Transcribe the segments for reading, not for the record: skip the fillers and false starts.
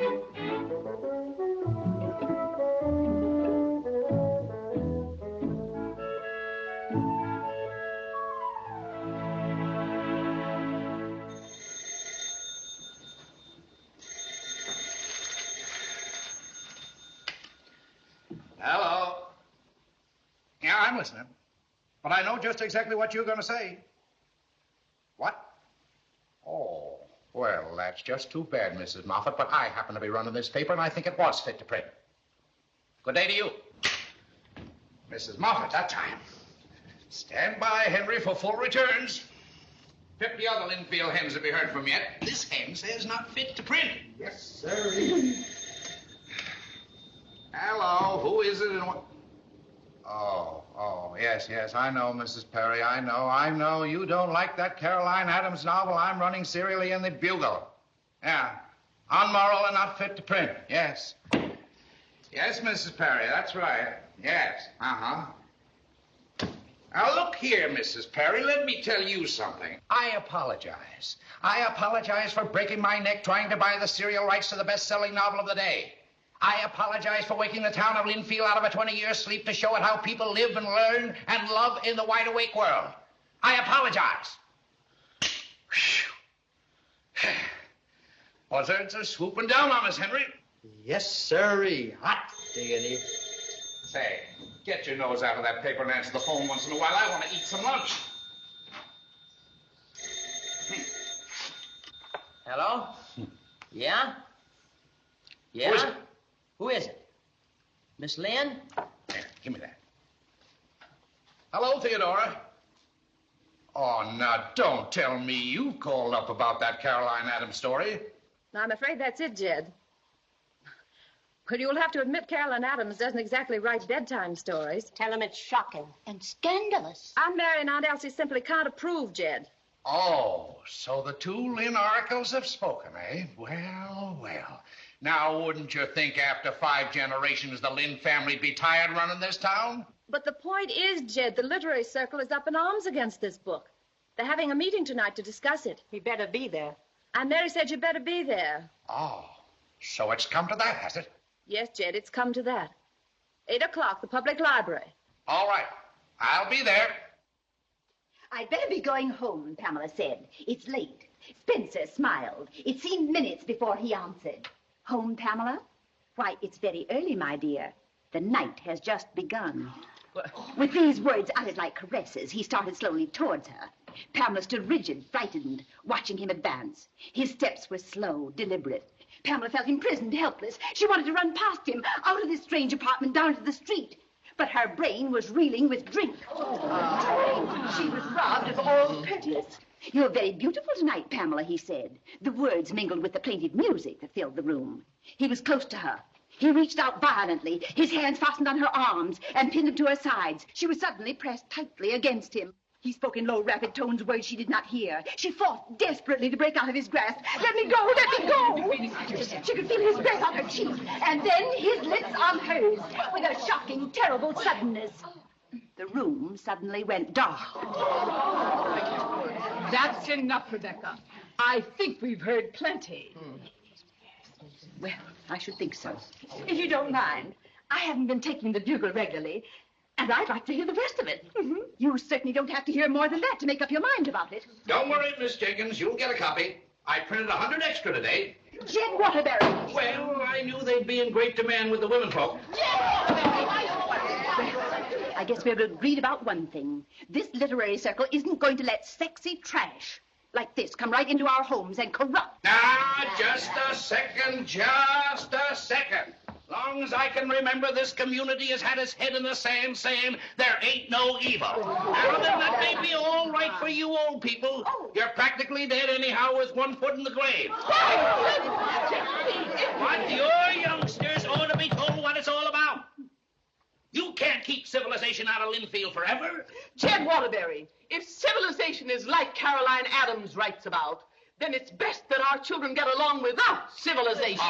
Hello. Yeah, I'm listening. But I know just exactly what you're going to say. What? Oh, well, that's just too bad, Mrs. Moffat, but I happen to be running this paper, and I think it was fit to print. Good day to you. Mrs. Moffat, that time. Stand by, Henry, for full returns. 50 other Lynnfield hens have you heard from yet. This hen says not fit to print. Yes, sir. Hello, who is it and what? Oh, yes, I know, Mrs. Perry, I know. You don't like that Caroline Adams novel I'm running serially in the Bugle. Yeah, unmoral and not fit to print, yes. Yes, Mrs. Perry, that's right, yes, uh-huh. Now, look here, Mrs. Perry, let me tell you something. I apologize. I apologize for breaking my neck trying to buy the serial rights to the best-selling novel of the day. I apologize for waking the town of Lynnfield out of a 20-year sleep to show it how people live and learn and love in the wide-awake world. I apologize. Buzzards are swooping down on us, Henry. Yes, sirree. Hot diggity. Say, get your nose out of that paper and answer the phone once in a while. I want to eat some lunch. Hello? Yeah? Yeah? Who is it? Who is it? Miss Lynn? There, give me that. Hello, Theodora. Oh, now, don't tell me you called up about that Caroline Adams story. I'm afraid that's it, Jed. Well, you'll have to admit Caroline Adams doesn't exactly write bedtime stories. Tell him it's shocking and scandalous. Aunt Mary and Aunt Elsie simply can't approve, Jed. Oh, so the two Lynn oracles have spoken, eh? Well. Now, wouldn't you think after 5 generations the Lynn family'd be tired running this town? But the point is, Jed, the literary circle is up in arms against this book. They're having a meeting tonight to discuss it. We better be there. Aunt Mary said you better be there. Oh, so it's come to that, has it? Yes, Jed, it's come to that. 8 o'clock, the public library. All right, I'll be there. I'd better be going home, Pamela said. It's late. Spencer smiled. It seemed minutes before he answered. Home, Pamela? Why, it's very early, my dear. The night has just begun. With these words uttered like caresses, he started slowly towards her. Pamela stood rigid, frightened, watching him advance. His steps were slow, deliberate. Pamela felt imprisoned, helpless. She wanted to run past him, out of this strange apartment, down to the street. But her brain was reeling with drink. She was robbed of all purpose. You're very beautiful tonight, Pamela, he said. The words mingled with the plaintive music that filled the room. He was close to her. He reached out violently. His hands fastened on her arms and pinned them to her sides. She was suddenly pressed tightly against him. He spoke in low, rapid tones, words she did not hear. She fought desperately to break out of his grasp. Let me go, let me go! She could feel his breath on her cheek, and then his lips on hers, with a shocking, terrible suddenness. The room suddenly went dark. That's enough, Rebecca. I think we've heard plenty. Well, I should think so. If you don't mind, I haven't been taking the Bugle regularly, and I'd like to hear the rest of it. You certainly don't have to hear more than that to make up your mind about it. Don't worry, Miss Jenkins. You'll get a copy. I printed 100 extra today. Jed Waterbury. Well, I knew they'd be in great demand with the women folk. I guess we're agreed about one thing. This literary circle isn't going to let sexy trash like this come right into our homes and corrupt. Now, just a second. Long as I can remember, this community has had its head in the sand saying there ain't no evil. Now, then, that may be all right for you old people. You're practically dead anyhow with one foot in the grave. But your youngsters ought to be told what it's all about. You can't keep civilization out of Lynnfield forever. Jed Waterbury, if civilization is like Caroline Adams writes about, then it's best that our children get along without civilization.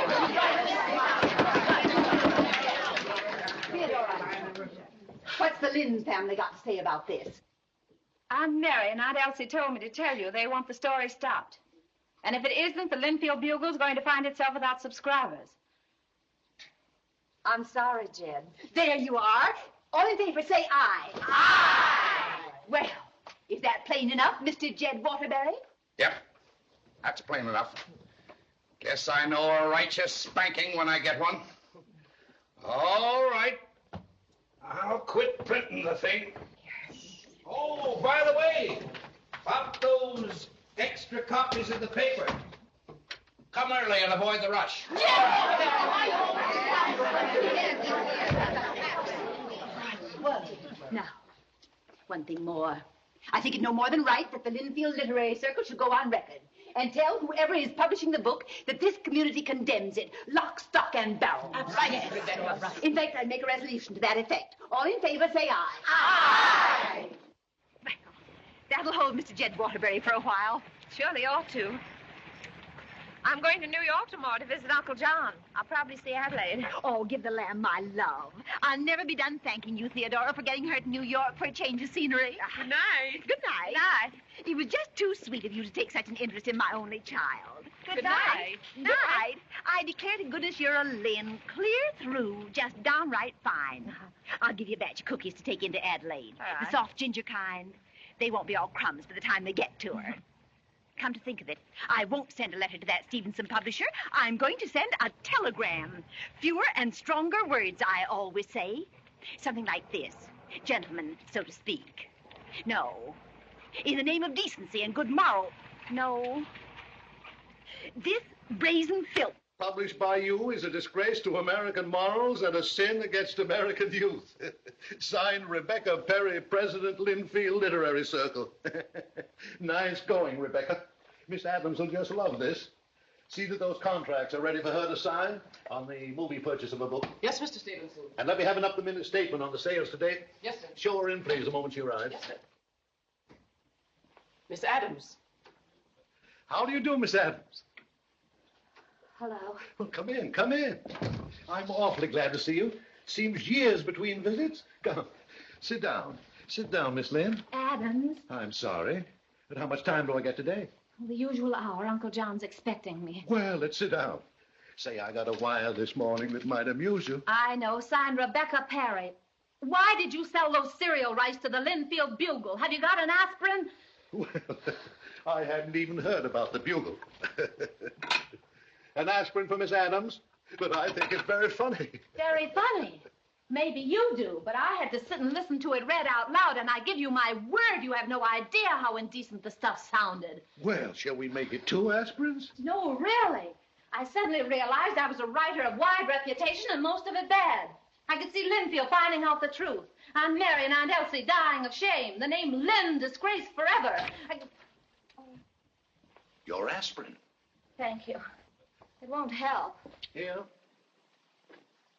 Theodora, what's the Lynn family got to say about this? Aunt Mary and Aunt Elsie told me to tell you they want the story stopped. And if it isn't, the Lynnfield Bugle's going to find itself without subscribers. I'm sorry, Jed. There you are. All in favor, say aye. Aye. Well, is that plain enough, Mr. Jed Waterbury? Yep, that's plain enough. Guess I know a righteous spanking when I get one. All right. I'll quit printing the thing. Yes. Oh, by the way, about those extra copies of the paper. Come early and avoid the rush. Well, now, one thing more. I think it no more than right that the Lynnfield Literary Circle should go on record and tell whoever is publishing the book that this community condemns it, lock, stock, and barrel. Right. In fact, I'd make a resolution to that effect. All in favor, say aye. Aye. Well, that'll hold Mr. Jed Waterbury for a while. Surely ought to. I'm going to New York tomorrow to visit Uncle John. I'll probably see Adelaide. Oh, give the lamb my love. I'll never be done thanking you, Theodora, for getting her to New York for a change of scenery. Good night. Good night. Night. It was just too sweet of you to take such an interest in my only child. Good night. Good night. I declare to goodness you're a Lynn, clear through, just downright fine. I'll give you a batch of cookies to take into Adelaide. All right. The soft ginger kind. They won't be all crumbs by the time they get to her. Come to think of it, I won't send a letter to that Stevenson publisher. I'm going to send a telegram. Fewer and stronger words, I always say. Something like this. Gentlemen, so to speak. No. In the name of decency and good moral. No. This brazen filth. Published by you is a disgrace to American morals and a sin against American youth. Signed, Rebecca Perry, President, Lynnfield Literary Circle. Nice going, Rebecca. Miss Adams will just love this. See that those contracts are ready for her to sign on the movie purchase of a book. Yes, Mr. Stevenson. And let me have an up-to-minute statement on the sales to date. Yes, sir. Show her in, please, the moment she arrives. Yes, sir. Miss Adams. How do you do, Miss Adams? Hello. Well, come in, come in. I'm awfully glad to see you. Seems years between visits. Come, sit down. Sit down, Miss Lynn. Adams. I'm sorry, but how much time do I get today? The usual hour. Uncle John's expecting me. Well, let's sit down. Say, I got a wire this morning that might amuse you. I know. Signed Rebecca Perry. Why did you sell those cereal rice to the Lynnfield Bugle? Have you got an aspirin? Well, I hadn't even heard about the Bugle. An aspirin for Miss Adams, but I think it's very funny. Very funny. Maybe you do, but I had to sit and listen to it read out loud, and I give you my word you have no idea how indecent the stuff sounded. Well, shall we make it 2 aspirins? No, really. I suddenly realized I was a writer of wide reputation and most of it bad. I could see Lynnfield finding out the truth. Aunt Mary and Aunt Elsie dying of shame. The name Lynn disgraced forever. Your aspirin. Thank you. It won't help. Here.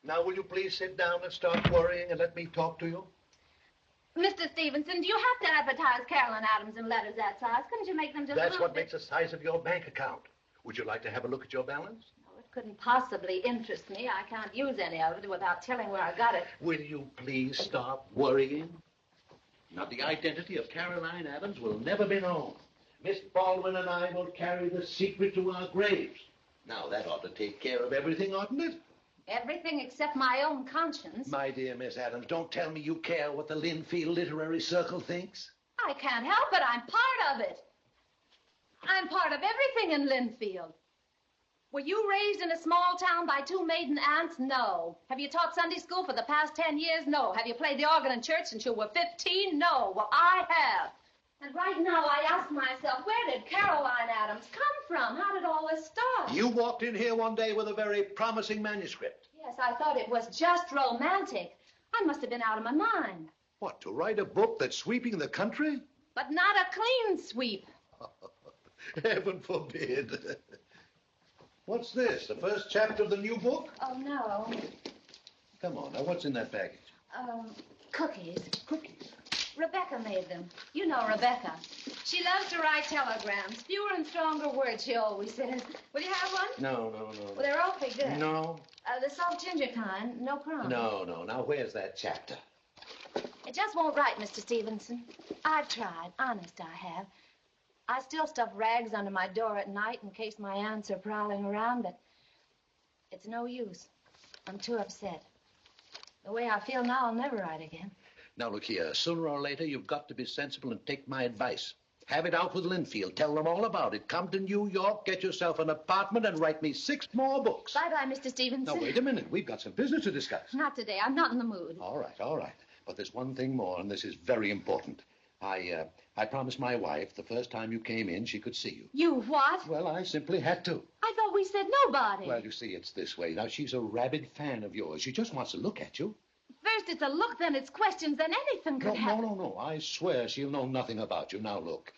Now, will you please sit down and start worrying and let me talk to you? Mr. Stevenson, do you have to advertise Carolyn Adams in letters that size? Couldn't you make them just That's what makes the size of your bank account. Would you like to have a look at your balance? No, it couldn't possibly interest me. I can't use any of it without telling where I got it. Will you please stop worrying? Now, the identity of Caroline Adams will never be known. Miss Baldwin and I will carry the secret to our graves. Now, that ought to take care of everything, oughtn't it? Everything except my own conscience. My dear Miss Adams, don't tell me you care what the Lynnfield Literary Circle thinks. I can't help it. I'm part of it. I'm part of everything in Lynnfield. Were you raised in a small town by 2 maiden aunts? No. Have you taught Sunday school for the past 10 years? No. Have you played the organ in church since you were 15? No. Well, I have. And right now I ask myself, where did Caroline Adams come from? How did all this start? You walked in here one day with a very promising manuscript. Yes, I thought it was just romantic. I must have been out of my mind. What, to write a book that's sweeping the country? But not a clean sweep. Heaven forbid. What's this, the first chapter of the new book? Oh, no. Come on, now, what's in that package? Cookies. Cookies. Rebecca made them. You know Rebecca. She loves to write telegrams. Fewer and stronger words, she always says. Will you have one? No. Well, they're awfully good. No. The soft ginger kind, no crumbs. No. Now, where's that chapter? It just won't write, Mr. Stevenson. I've tried. Honest, I have. I still stuff rags under my door at night in case my aunts are prowling around, but it's no use. I'm too upset. The way I feel now, I'll never write again. Now, look here. Sooner or later, you've got to be sensible and take my advice. Have it out with Lynnfield. Tell them all about it. Come to New York, get yourself an apartment, and write me 6 more books. Bye-bye, Mr. Stevenson. Now, wait a minute. We've got some business to discuss. Not today. I'm not in the mood. All right, all right. But there's one thing more, and this is very important. I promised my wife the first time you came in, she could see you. You what? Well, I simply had to. I thought we said nobody. Well, you see, it's this way. Now, she's a rabid fan of yours. She just wants to look at you. First it's a look, then it's questions, then anything could happen. No. I swear she'll know nothing about you. Now, look.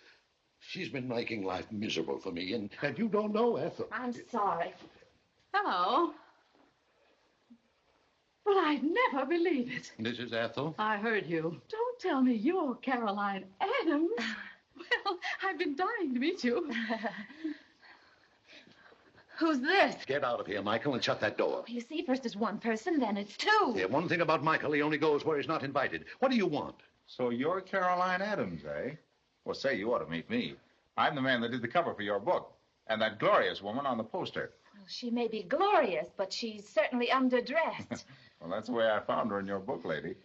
She's been making life miserable for me, and you don't know Ethel. I'm sorry. Hello. Well, I'd never believe it. This is Ethel. I heard you. Don't tell me you're Caroline Adams. Well, I've been dying to meet you. Who's this? Get out of here, Michael, and shut that door. You see, first it's one person, then it's 2. Yeah, one thing about Michael, he only goes where he's not invited. What do you want? So you're Caroline Adams, eh? Well, say, you ought to meet me. I'm the man that did the cover for your book. And that glorious woman on the poster. Well, she may be glorious, but she's certainly underdressed. Well, that's the way I found her in your book, lady.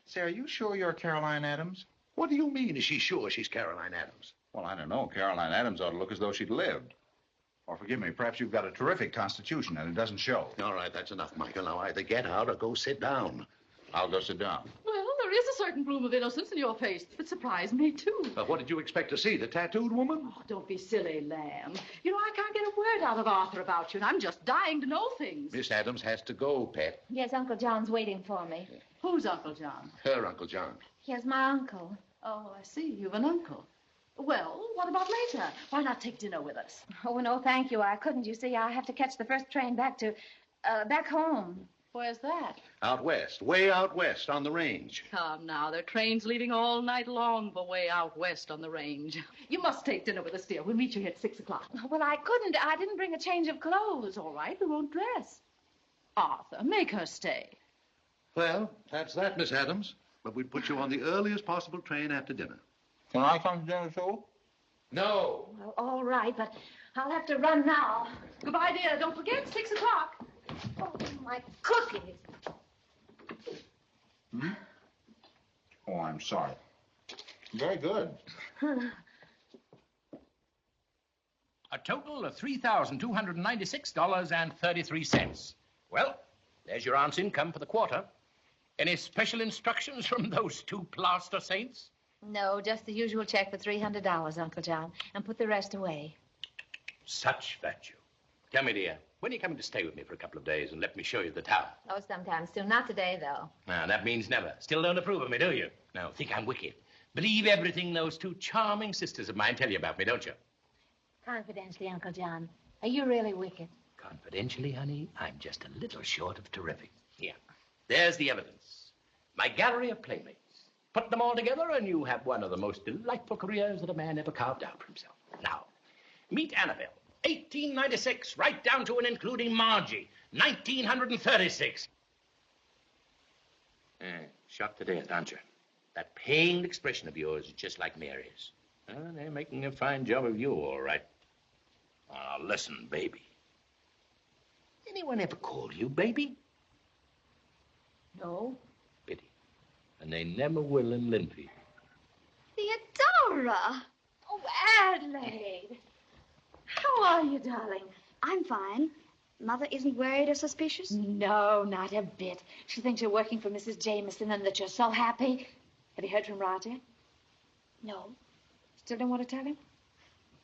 Say, are you sure you're Caroline Adams? What do you mean, is she sure she's Caroline Adams? Well, I don't know. Caroline Adams ought to look as though she'd lived. Or forgive me, perhaps you've got a terrific constitution and it doesn't show. All right, that's enough, Michael. Now either get out or go sit down. I'll go sit down. Well, there is a certain bloom of innocence in your face that surprised me, too. What did you expect to see, the tattooed woman? Oh, don't be silly, Lamb. You know, I can't get a word out of Arthur about you, and I'm just dying to know things. Miss Adams has to go, Pet. Yes, Uncle John's waiting for me. Who's Uncle John? Her Uncle John. Yes, my uncle. Oh, I see. You've an uncle. Well, what about later? Why not take dinner with us? Oh, no, thank you. I couldn't. You see, I have to catch the first train back home. Where's that? Out west, way out west on the range. Come now, there are trains leaving all night long for way out west on the range. You must take dinner with us, dear. We'll meet you here at 6 o'clock. Well, I couldn't. I didn't bring a change of clothes. All right, we won't dress. Arthur, make her stay. Well, that's that, Miss Adams. But we'd put you on the earliest possible train after dinner. Can I come to dinner, too? No. Well, all right, but I'll have to run now. Goodbye, dear. Don't forget, 6 o'clock. Oh, my cookies. Hmm? Oh, I'm sorry. Very good. A total of $3,296.33. Well, there's your aunt's income for the quarter. Any special instructions from those 2 plaster saints? No, just the usual check for $300, Uncle John, and put the rest away. Such virtue. Tell me, dear, when are you coming to stay with me for a couple of days and let me show you the town? Oh, sometime soon. Not today, though. Now, that means never. Still don't approve of me, do you? No, think I'm wicked. Believe everything those 2 charming sisters of mine tell you about me, don't you? Confidentially, Uncle John, are you really wicked? Confidentially, honey, I'm just a little short of terrific. Here, there's the evidence. My gallery of playmates. Put them all together and you have one of the most delightful careers that a man ever carved out for himself. Now, meet Annabelle. 1896, right down to and including Margie. 1936. Shocked to death, aren't you? That pained expression of yours is just like Mary's. They're making a fine job of you, all right. Now, listen, baby. Anyone ever called you baby? No. Pity. And they never will in Lynnfield. Theodora! Oh, Adelaide. How are you, darling? I'm fine. Mother isn't worried or suspicious? No, not a bit. She thinks you're working for Mrs. Jameson and that you're so happy. Have you heard from Roger? No. Still don't want to tell him?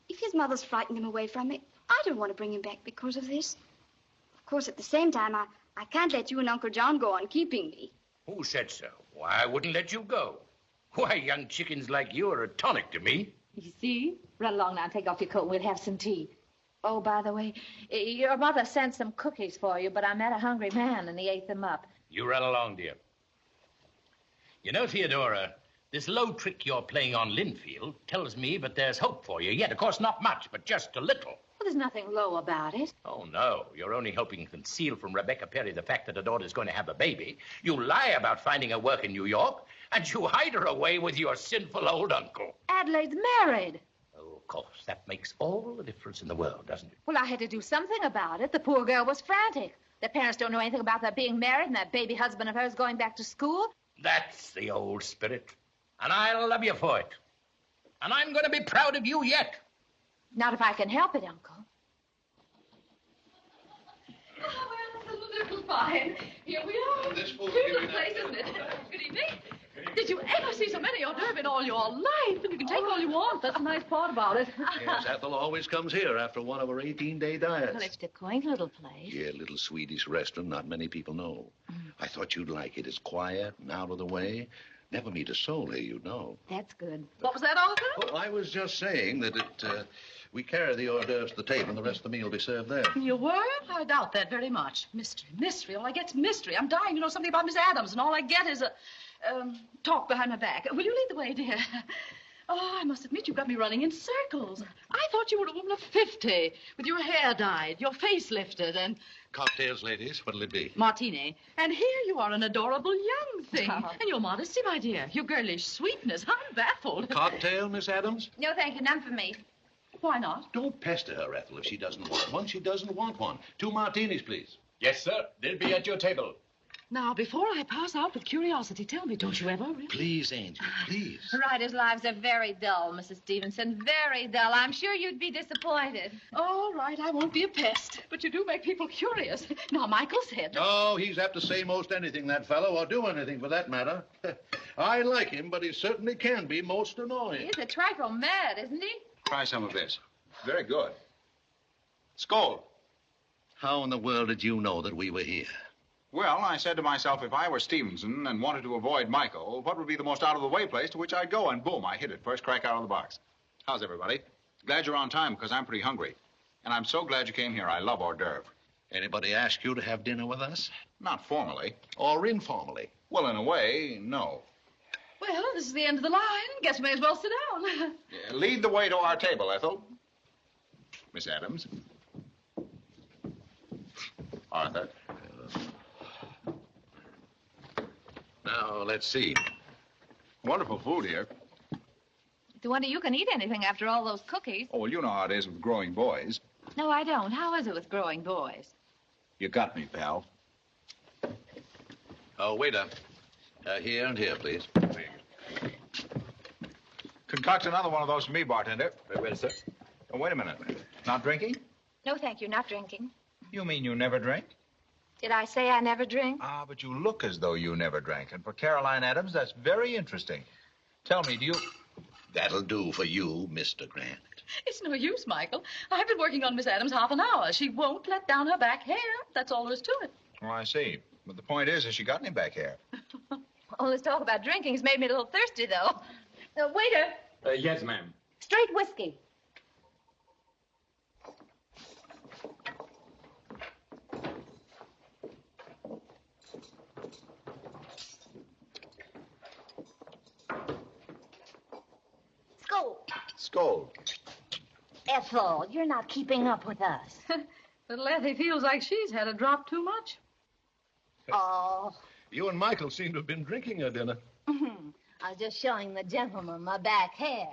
If his mother's frightened him away from me, I don't want to bring him back because of this. Of course, at the same time, I can't let you and Uncle John go on keeping me. Who said so? Why, I wouldn't let you go. Why, young chickens like you are a tonic to me. You see? Run along now and take off your coat and we'll have some tea. Oh, by the way, your mother sent some cookies for you, but I met a hungry man and he ate them up. You run along, dear. You know, Theodora, this low trick you're playing on Lynnfield tells me that there's hope for you yet. Of course, not much, but just a little. Well, there's nothing low about it. Oh, no. You're only hoping to conceal from Rebecca Perry the fact that her daughter's going to have a baby. You lie about finding her work in New York, and you hide her away with your sinful old uncle. Adelaide's married. course. That makes all the difference in the world, doesn't it? Well, I had to do something about it. The poor girl was frantic. The parents don't know anything about their being married and that baby husband of hers going back to school. That's the old spirit. And I'll love you for it. And I'm going to be proud of you yet. Not if I can help it, Uncle. Oh, well, this was fine. Here we are. This will Beautiful place, isn't it? Good evening. Did you ever see so many hors d'oeuvres in all your life? And you can take all you want. That's the nice part about it. Yes, Ethel always comes here after one of her 18-day diets. Well, it's a quaint little place. Yeah, little Swedish restaurant not many people know. I thought you'd like it. It's quiet and out of the way. Never meet a soul here, you know. That's good. What was that, Arthur? Well, I was just saying that we carry the hors d'oeuvres to the table and the rest of the meal will be served there. You were? I doubt that very much. Mystery. All I get's mystery. I'm dying to know something about Miss Adams, and all I get is a talk behind my back. Will you lead the way, dear? Oh, I must admit, you've got me running in circles. I thought you were a woman of 50, with your hair dyed, your face lifted, and... Cocktails, ladies. What'll it be? Martini. And here you are, an adorable young thing. Oh. And your modesty, my dear. Your girlish sweetness. I'm baffled. Cocktail, Miss Adams? No, thank you. None for me. Why not? Don't pester her, Ethel, if she doesn't want one. She doesn't want one. 2 martinis, please. Yes, sir. They'll be at your table. Now, before I pass out with curiosity, tell me, don't you ever really? Please, Angel, please. Writers' lives are very dull, Mrs. Stevenson. Very dull. I'm sure you'd be disappointed. All right, I won't be a pest. But you do make people curious. Now, Michael said... Oh, he's apt to say most anything, that fellow, or do anything for that matter. I like him, but he certainly can be most annoying. He's a trifle mad, isn't he? Try some of this. Very good. Skoll. How in the world did you know that we were here? Well, I said to myself, if I were Stevenson and wanted to avoid Michael, what would be the most out-of-the-way place to which I'd go? And boom, I hit it. First crack out of the box. How's everybody? Glad you're on time, because I'm pretty hungry. And I'm so glad you came here. I love hors d'oeuvre. Anybody ask you to have dinner with us? Not formally. Or informally? Well, in a way, no. Well, this is the end of the line. Guess we may as well sit down. Lead the way to our table, Ethel. Miss Adams. Arthur. Now, let's see. Wonderful food here. It's a wonder you can eat anything after all those cookies. Oh, well, you know how it is with growing boys. No, I don't. How is it with growing boys? You got me, pal. Oh, waiter. Here and here, please. Concoct another one of those for me, bartender. Very well, sir. Oh, wait a minute. Not drinking? No, thank you. Not drinking. You mean you never drink? Did I say I never drink? Ah, but you look as though you never drank. And for Caroline Adams, that's very interesting. Tell me, do you... That'll do for you, Mr. Grant. It's no use, Michael. I've been working on Miss Adams half an hour. She won't let down her back hair. That's all there is to it. Oh, I see. But the point is, has she got any back hair? All this talk about drinking has made me a little thirsty, though. Waiter. Yes, ma'am. Straight whiskey. Skoll. Skoll. Ethel, you're not keeping up with us. Little Ethie feels like she's had a drop too much. Oh. You and Michael seem to have been drinking your dinner. I was just showing the gentleman my back hair.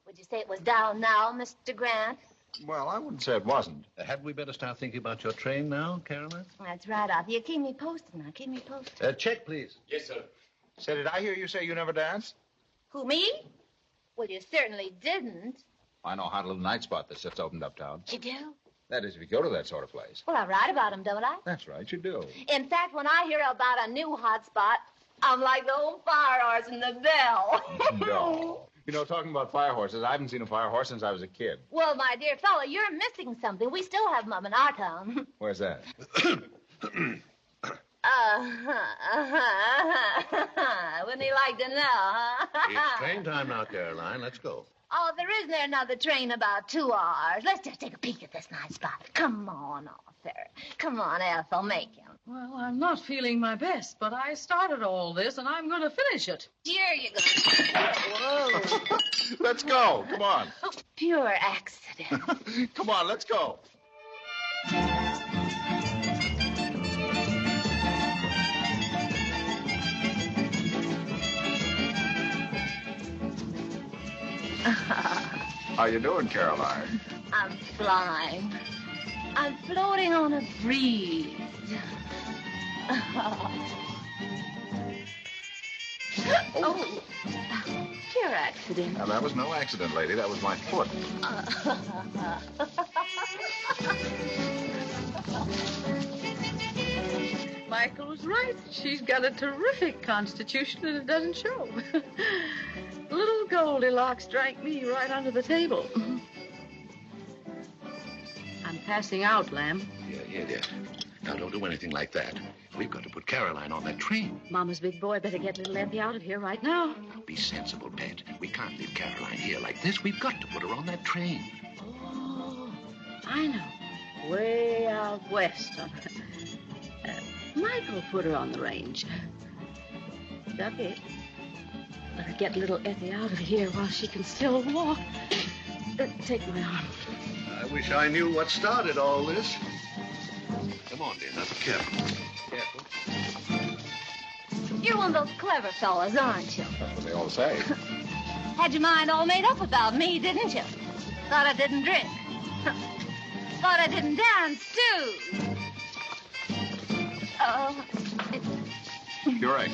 Would you say it was down now, Mr. Grant? Well, I wouldn't say it wasn't. Hadn't we better start thinking about your train now, Caroline? That's right, Arthur. You keep me posted now. Keep me posted. Check, please. Yes, sir. Say, did I hear you say you never dance? Who, me? Well, you certainly didn't. I know a hot little night spot that's just opened uptown. You do? That is, if you go to that sort of place. Well, I write about him, don't I? That's right, you do. In fact, when I hear about a new hot spot, I'm like the old fire horse in the bell. No. You know, talking about fire horses, I haven't seen a fire horse since I was a kid. Well, my dear fellow, you're missing something. We still have them in our town. Where's that? Wouldn't he like to know, huh? It's train time now, Caroline. Let's go. Oh, isn't there another train about 2 hours? Let's just take a peek at this nice spot. Come on, Arthur. Come on, Ethel, make him. Well, I'm not feeling my best, but I started all this, and I'm going to finish it. Here you go. Whoa. Let's go. Come on. Oh, pure accident. Come on, let's go. How you doing, Caroline? I'm flying. I'm floating on a breeze. Oh, pure accident. Now, that was no accident, lady. That was my foot. Michael was right. She's got a terrific constitution, and it doesn't show. Little Goldilocks drank me right under the table. I'm passing out, Lamb. Yeah, dear. Now, don't do anything like that. We've got to put Caroline on that train. Mama's big boy better get little Effie out of here right now. Now, be sensible, Pet. We can't leave Caroline here like this. We've got to put her on that train. Oh, I know. Way out west. Michael put her on the range. Ducky, better get little Effie out of here while she can still walk. Take my arm. I wish I knew what started all this. Come on, dear. Now, be careful. Careful. You're one of those clever fellas, aren't you? That's what they all say. Had your mind all made up about me, didn't you? Thought I didn't drink. Thought I didn't dance, too. You're right.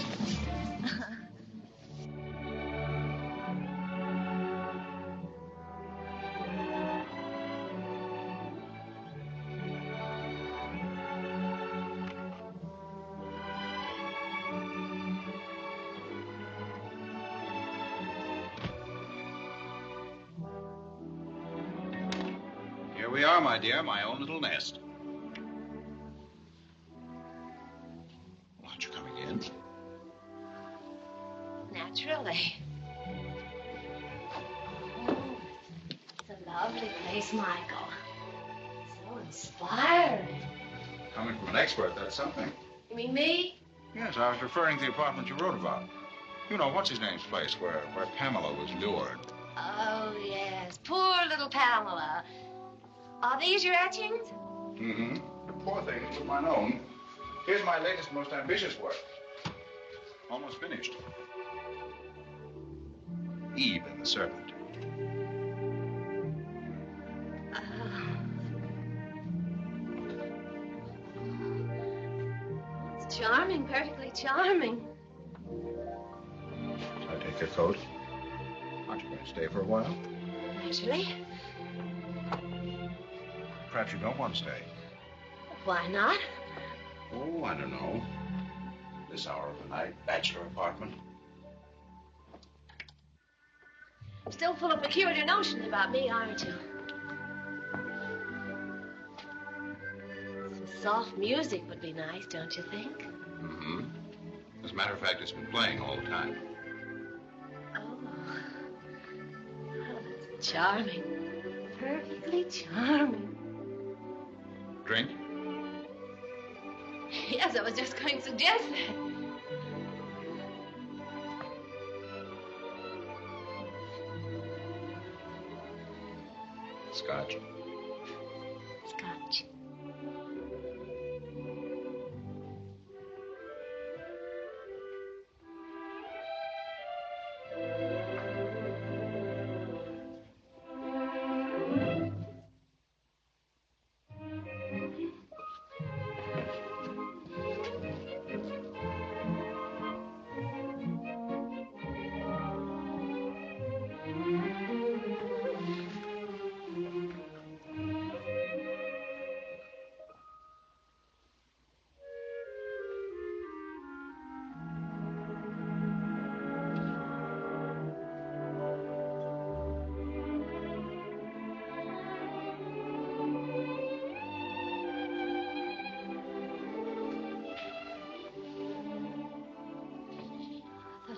Here we are, my dear, my own little nest. Aren't you coming in? Naturally. Oh, it's a lovely place, Michael. So inspiring. Coming from an expert, that's something. You mean me? Yes, I was referring to the apartment you wrote about. You know, what's his name's place, where Pamela was lured. Oh, yes. Poor little Pamela. Are these your etchings? Mm-hmm. The poor thing was mine own. Here's my latest, most ambitious work. Almost finished. Eve and the Serpent. It's charming, perfectly charming. Shall I take your coat? Aren't you going to stay for a while? Naturally. Perhaps you don't want to stay. Why not? Oh, I don't know. This hour of the night, bachelor apartment. Still full of peculiar notions about me, aren't you? Some soft music would be nice, don't you think? Mm-hmm. As a matter of fact, it's been playing all the time. Oh, that's charming. Perfectly charming. Drink? Yes, I was just going to suggest that. Scotch. Scotch.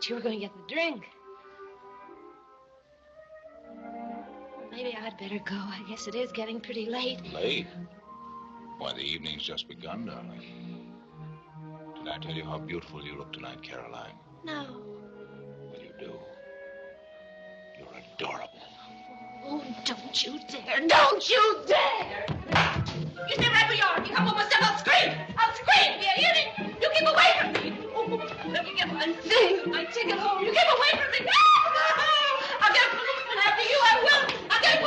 You were going to get the drink. Maybe I'd better go. I guess it is getting pretty late. Late? Why, the evening's just begun, darling. Did I tell you how beautiful you look tonight, Caroline? No. Well, you do. You're adorable. Oh, don't you dare. Don't you dare! You stay right where you are. If you come over, I'll scream. I'll scream. You hear me? You keep away from me. Oh, let me get my thing. My ticket home. You keep away from me. I'll get a policeman after you. I will. I'll get a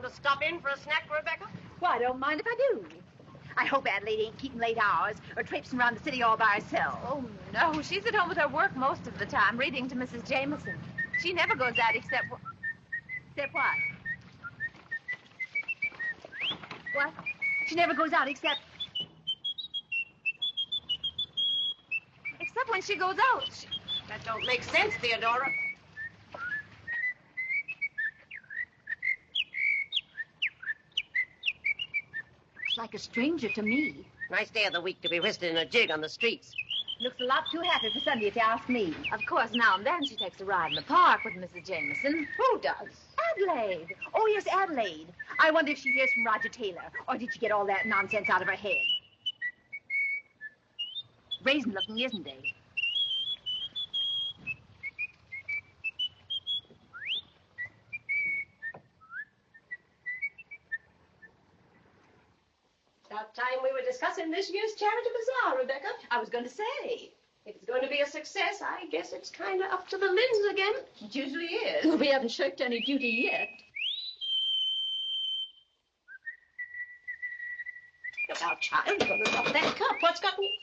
Want to stop in for a snack, Rebecca? Why, I don't mind if I do. I hope Adelaide ain't keeping late hours or traipsing around the city all by herself. Oh, no. She's at home with her work most of the time, reading to Mrs. Jameson. She never goes out except... Except what? What? She never goes out except... Except when she goes out. That don't make sense, Theodora. Looks like a stranger to me. Nice day of the week to be whistling in a jig on the streets. Looks a lot too happy for Sunday, if you ask me. Of course, now and then she takes a ride in the park with Mrs. Jameson. Who does? Adelaide. Oh, yes, Adelaide. I wonder if she hears from Roger Taylor, or did she get all that nonsense out of her head? Brazen looking, isn't they? About time we were discussing this year's charity bazaar, Rebecca. I was going to say. If it's going to be a success, I guess it's kind of up to the Lynns again. It usually is. Well, we haven't shirked any duty yet. About time. We're going to drop that cup. What's got me?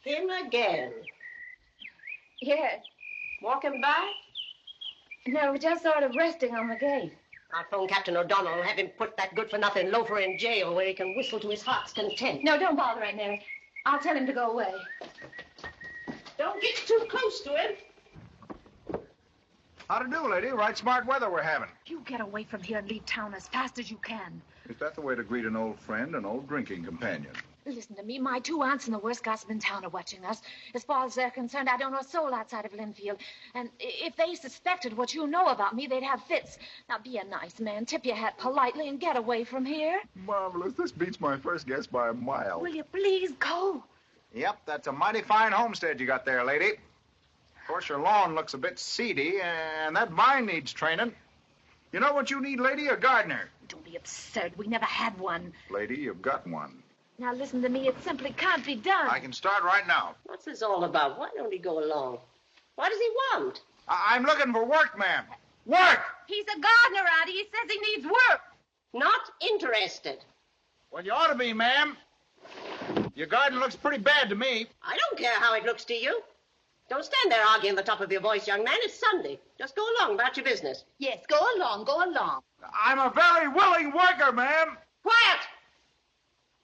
Him again. Yes. Walking by? No, we're just sort of resting on the gate. I'll phone Captain O'Donnell and have him put that good-for-nothing loafer in jail where he can whistle to his heart's content. No, don't bother, Aunt Mary. I'll tell him to go away. Don't get too close to him. How to do, lady? Right smart weather we're having. You get away from here and leave town as fast as you can. Is that the way to greet an old friend, an old drinking companion? Listen to me. My two aunts and the worst gossip in town are watching us. As far as they're concerned, I don't know a soul outside of Lynnfield. And if they suspected what you know about me, they'd have fits. Now, be a nice man. Tip your hat politely and get away from here. Marvelous. This beats my first guess by a mile. Will you please go? Yep, that's a mighty fine homestead you got there, lady. Of course, your lawn looks a bit seedy, and that vine needs training. You know what you need, lady? A gardener. Don't be absurd. We never had one. Lady, you've got one. Now, listen to me. It simply can't be done. I can start right now. What's this all about? Why don't he go along? What does he want? I'm looking for work, ma'am. Work! He's a gardener, Auntie. He says he needs work. Not interested. Well, you ought to be, ma'am. Your garden looks pretty bad to me. I don't care how it looks to you. Don't stand there arguing the top of your voice, young man. It's Sunday. Just go along about your business. Yes, go along, go along. I'm a very willing worker, ma'am. Quiet!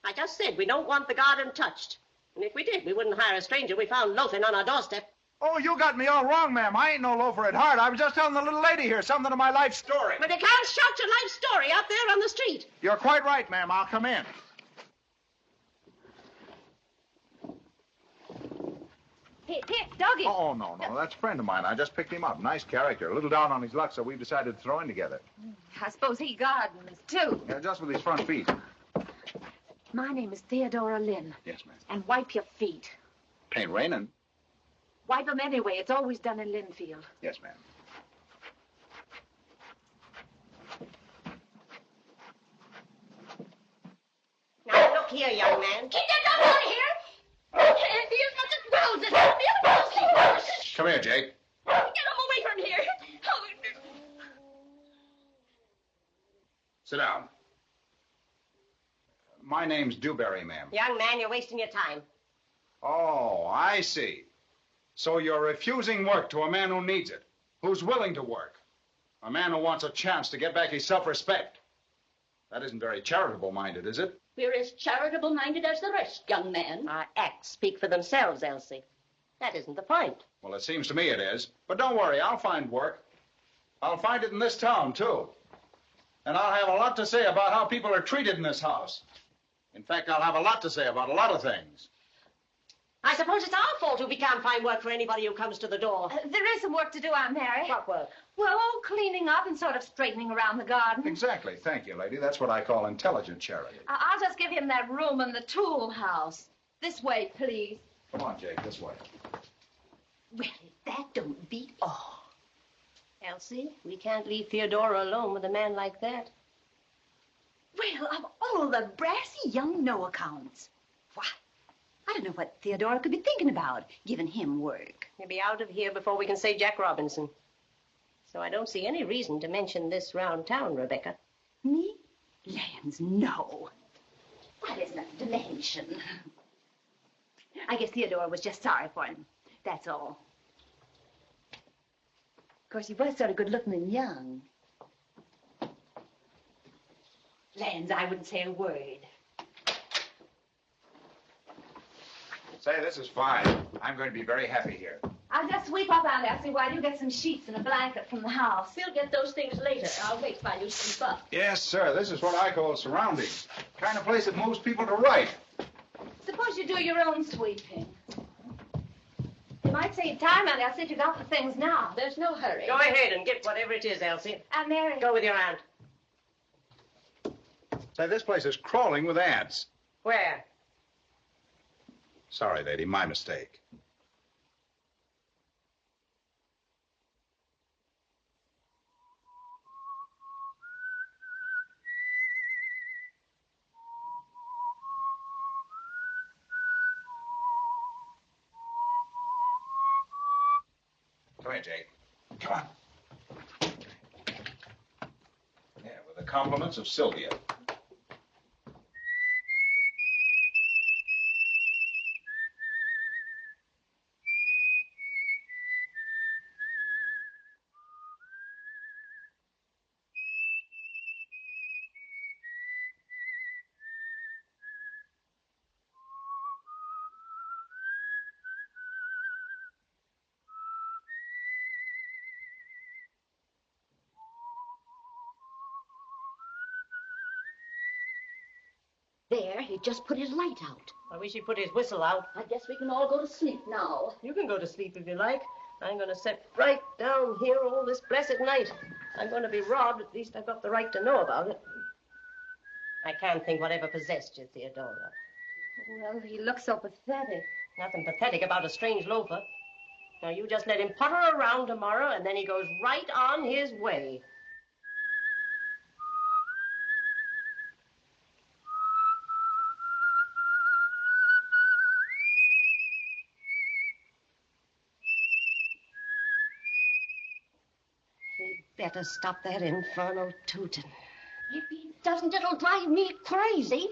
I just said we don't want the garden touched. And if we did, we wouldn't hire a stranger we found loafing on our doorstep. Oh, you got me all wrong, ma'am. I ain't no loafer at heart. I was just telling the little lady here something of my life story. But you can't shout your life story out there on the street. You're quite right, ma'am. I'll come in. Here, doggy. Oh, no. That's a friend of mine. I just picked him up. Nice character. A little down on his luck, so we've decided to throw in together. I suppose he gardens, too. Yeah, just with his front feet. My name is Theodora Lynn. Yes, ma'am. And wipe your feet. Ain't raining. Wipe them anyway. It's always done in Lynnfield. Yes, ma'am. Now, look here, young man. Keep that dog out of here! Lynnfield's got the roses. Lynnfield! Come here, Jake. Get him away from here. Sit down. My name's Dewberry, ma'am. Young man, you're wasting your time. Oh, I see. So you're refusing work to a man who needs it, who's willing to work. A man who wants a chance to get back his self-respect. That isn't very charitable-minded, is it? We're as charitable-minded as the rest, young man. Our acts speak for themselves, Elsie. That isn't the point. Well, it seems to me it is. But don't worry, I'll find work. I'll find it in this town, too. And I'll have a lot to say about how people are treated in this house. In fact, I'll have a lot to say about a lot of things. I suppose it's our fault if we can't find work for anybody who comes to the door. There is some work to do, Aunt Mary. What work? Well, all cleaning up and sort of straightening around the garden. Exactly. Thank you, lady. That's what I call intelligent charity. I'll just give him that room in the tool house. This way, please. Come on, Jake, this way. Well, that don't beat all. Elsie, we can't leave Theodora alone with a man like that. Well, of all the brassy young no-accounts. Why, I don't know what Theodora could be thinking about, giving him work. He'll be out of here before we can say Jack Robinson. So I don't see any reason to mention this round town, Rebecca. Me? Lands, no. Why, there's nothing to mention. I guess Theodora was just sorry for him. That's all. Of course, he was sort of good-looking and young. Lands, I wouldn't say a word. Say, this is fine. I'm going to be very happy here. I'll just sweep up out there, see while you get some sheets and a blanket from the house. We'll get those things later. I'll wait while you sweep up. Yes, sir. This is what I call surroundings. Kind of place that moves people to right. Suppose you do your own sweeping. You might save time, Ellie. I'll see if you got the things now. There's no hurry. Go ahead and get whatever it is, Elsie. Mary. Go with your aunt. Say, this place is crawling with ants. Where? Sorry, lady. My mistake. Come here, Jake. Come on. Yeah, with the compliments of Sylvia. There, he just put his light out. I wish he put his whistle out. I guess we can all go to sleep now. You can go to sleep if you like. I'm going to sit right down here all this blessed night. I'm going to be robbed. At least I've got the right to know about it. I can't think whatever possessed you, Theodora. Well, he looks so pathetic. Nothing pathetic about a strange loafer. Now, you just let him putter around tomorrow, and then he goes right on his way. Better stop that infernal tooting. If he doesn't, it'll drive me crazy.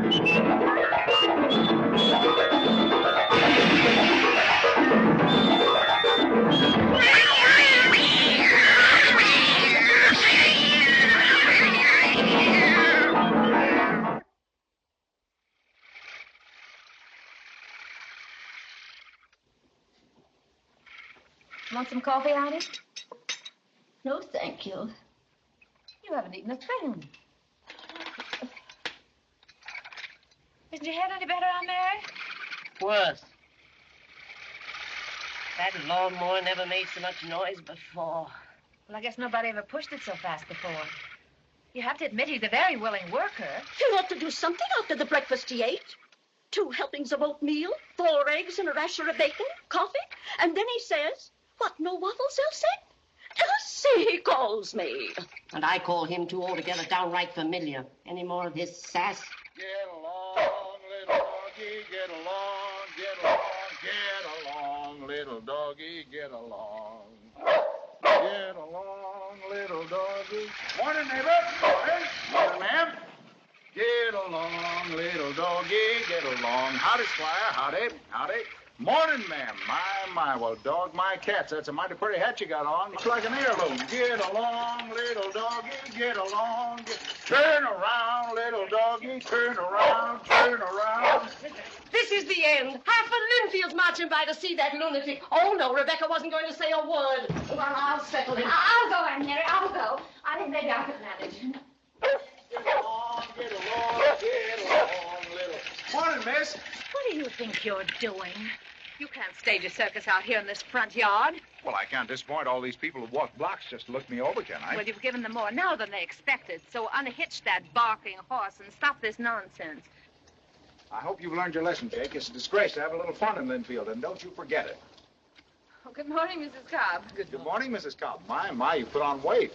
Want some coffee, honey? No, thank you. You haven't eaten a thing. Isn't your head any better, Aunt Mary? Worse. That lawnmower never made so much noise before. Well, I guess nobody ever pushed it so fast before. You have to admit he's a very willing worker. He ought to do something after the breakfast he ate. 2 helpings of oatmeal, 4 eggs, and a rasher of bacon, coffee. And then he says, what, no waffles, Elsie? Elsie, he calls me. And I call him too altogether downright familiar. Any more of his sass? Get along, little doggy, get along, get along, get along, little doggy, get along. Get along, little doggy. Morning, neighbor. Morning. Morning, ma'am. Get along, little doggy, get along. Howdy, Squire. Howdy, howdy. Morning, ma'am. My, well, dog, my cats. That's a mighty pretty hat you got on. Looks like an heirloom. Get along, little doggy, get along. Turn around, little doggy, turn around, turn around. This is the end. Half of Lynnfield's marching by to see that lunatic. Oh, no, Rebecca wasn't going to say a word. Well, I'll settle him. I'll go, Aunt Mary. I'll go. I think maybe I could manage. Get along, get along, get along, little. Morning, miss. What do you think you're doing? You can't stage a circus out here in this front yard. Well, I can't disappoint all these people who walk blocks just to look me over, can I? Well, you've given them more now than they expected. So unhitch that barking horse and stop this nonsense. I hope you've learned your lesson, Jake. It's a disgrace to have a little fun in Lynnfield, and don't you forget it. Oh, good morning, Mrs. Cobb. Good morning, Mrs. Cobb. My, you put on weight.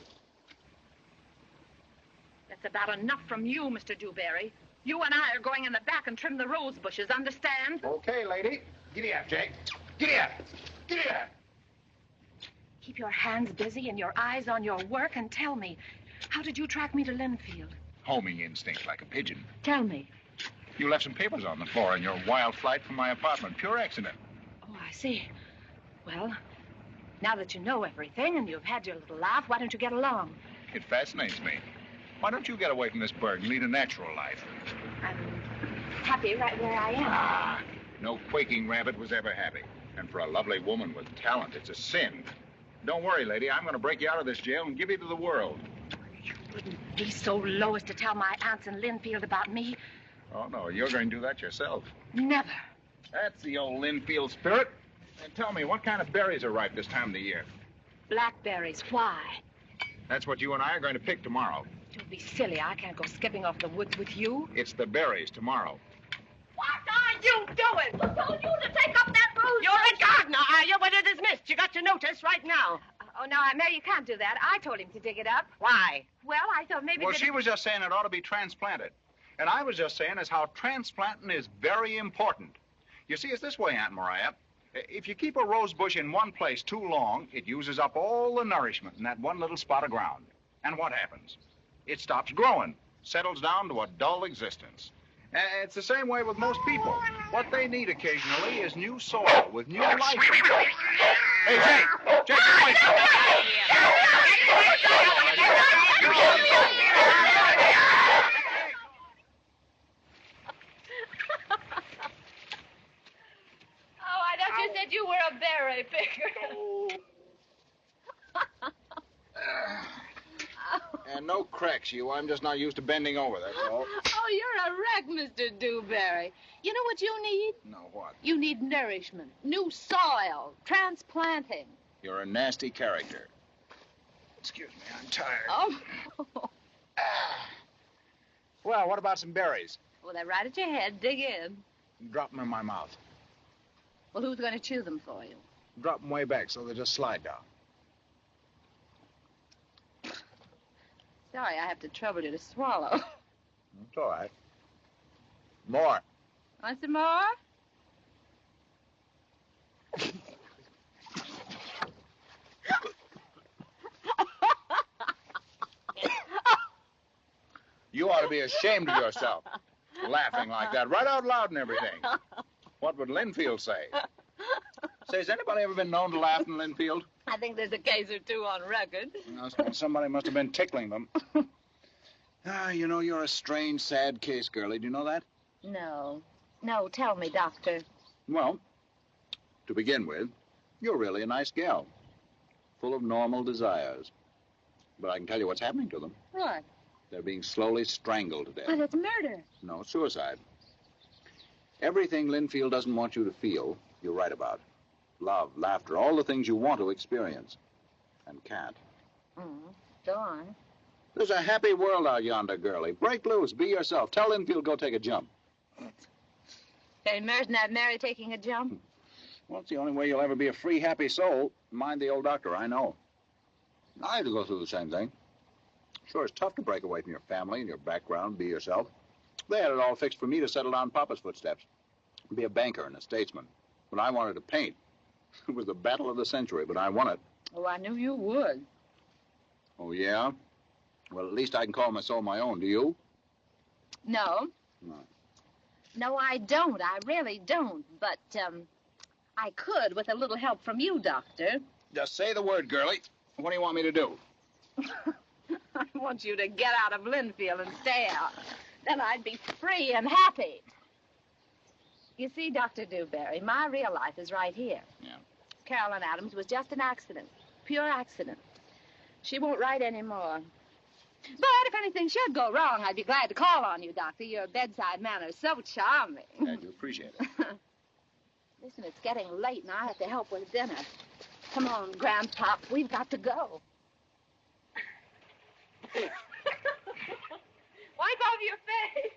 That's about enough from you, Mr. Dewberry. You and I are going in the back and trim the rose bushes, understand? Okay, lady. Giddy up, Jake. Giddy up. Giddy up. Keep your hands busy and your eyes on your work and tell me, how did you track me to Lynnfield? Homing instinct like a pigeon. Tell me. You left some papers on the floor in your wild flight from my apartment. Pure accident. Oh, I see. Well, now that you know everything and you've had your little laugh, why don't you get along? It fascinates me. Why don't you get away from this burg and lead a natural life? I'm happy right where I am. Ah, no quaking rabbit was ever happy. And for a lovely woman with talent, it's a sin. Don't worry, lady. I'm going to break you out of this jail and give you to the world. You wouldn't be so low as to tell my aunts in Lynnfield about me. Oh, no. You're going to do that yourself. Never. That's the old Lynnfield spirit. And tell me, what kind of berries are ripe this time of the year? Blackberries. Why? That's what you and I are going to pick tomorrow. Don't be silly. I can't go skipping off the woods with you. It's the berries tomorrow. What are you doing? Who told you to take up that rose? You're a gardener, are you? But it is missed. You got your notice right now. Oh, no, Aunt Mary, you can't do that. I told him to dig it up. Why? Well, I thought maybe... Well, she was just saying it ought to be transplanted. And I was just saying as how transplanting is very important. You see, it's this way, Aunt Mariah. If you keep a rose bush in one place too long, it uses up all the nourishment in that one little spot of ground. And what happens? It stops growing, settles down to a dull existence. And it's the same way with most people. What they need occasionally is new soil with new life. Hey, Jake! Jake, wait! Oh, I thought you said you were a berry picker. And no cracks, you. I'm just not used to bending over, that's all. Oh, you're a wreck, Mr. Dewberry. You know what you need? No, what? You need nourishment, new soil, transplanting. You're a nasty character. Excuse me, I'm tired. Oh. Well, what about some berries? Well, they're right at your head. Dig in. Drop them in my mouth. Well, who's going to chew them for you? Drop them way back so they just slide down. Sorry, I have to trouble you to swallow. It's all right. More. Want some more? You ought to be ashamed of yourself. Laughing like that, right out loud and everything. What would Lynnfield say? Say, has anybody ever been known to laugh in Lynnfield? I think there's a case or two on record. Well, somebody must have been tickling them. You know, you're a strange, sad case, girlie. Do you know that? No. No, tell me, Doctor. Well, to begin with, you're really a nice gal. Full of normal desires. But I can tell you what's happening to them. What? They're being slowly strangled to death. But it's murder. No, suicide. Everything Lynnfield doesn't want you to feel, you're right about. Love, laughter, all the things you want to experience. And can't. Go on. There's a happy world out yonder, girlie. Break loose, be yourself. Tell Lynnfield go take a jump. Any merit in that Mary taking a jump? Well, it's the only way you'll ever be a free, happy soul. Mind the old doctor, I know. I had to go through the same thing. Sure, it's tough to break away from your family and your background, be yourself. They had it all fixed for me to settle down Papa's footsteps. Be a banker and a statesman. But I wanted to paint. It was the battle of the century, but I won it. Oh, I knew you would. Oh, yeah? Well, at least I can call my soul my own. Do you? No. No. No, I don't. I really don't. But, I could with a little help from you, Doctor. Just say the word, girlie. What do you want me to do? I want you to get out of Lynnfield and stay out. Then I'd be free and happy. You see, Dr. Dewberry, my real life is right here. Yeah. Caroline Adams was just an accident. Pure accident. She won't write anymore. But if anything should go wrong, I'd be glad to call on you, Doctor. Your bedside manner is so charming. I do appreciate it. Listen, it's getting late, and I have to help with dinner. Come on, Grandpop, we've got to go. Wipe off your face.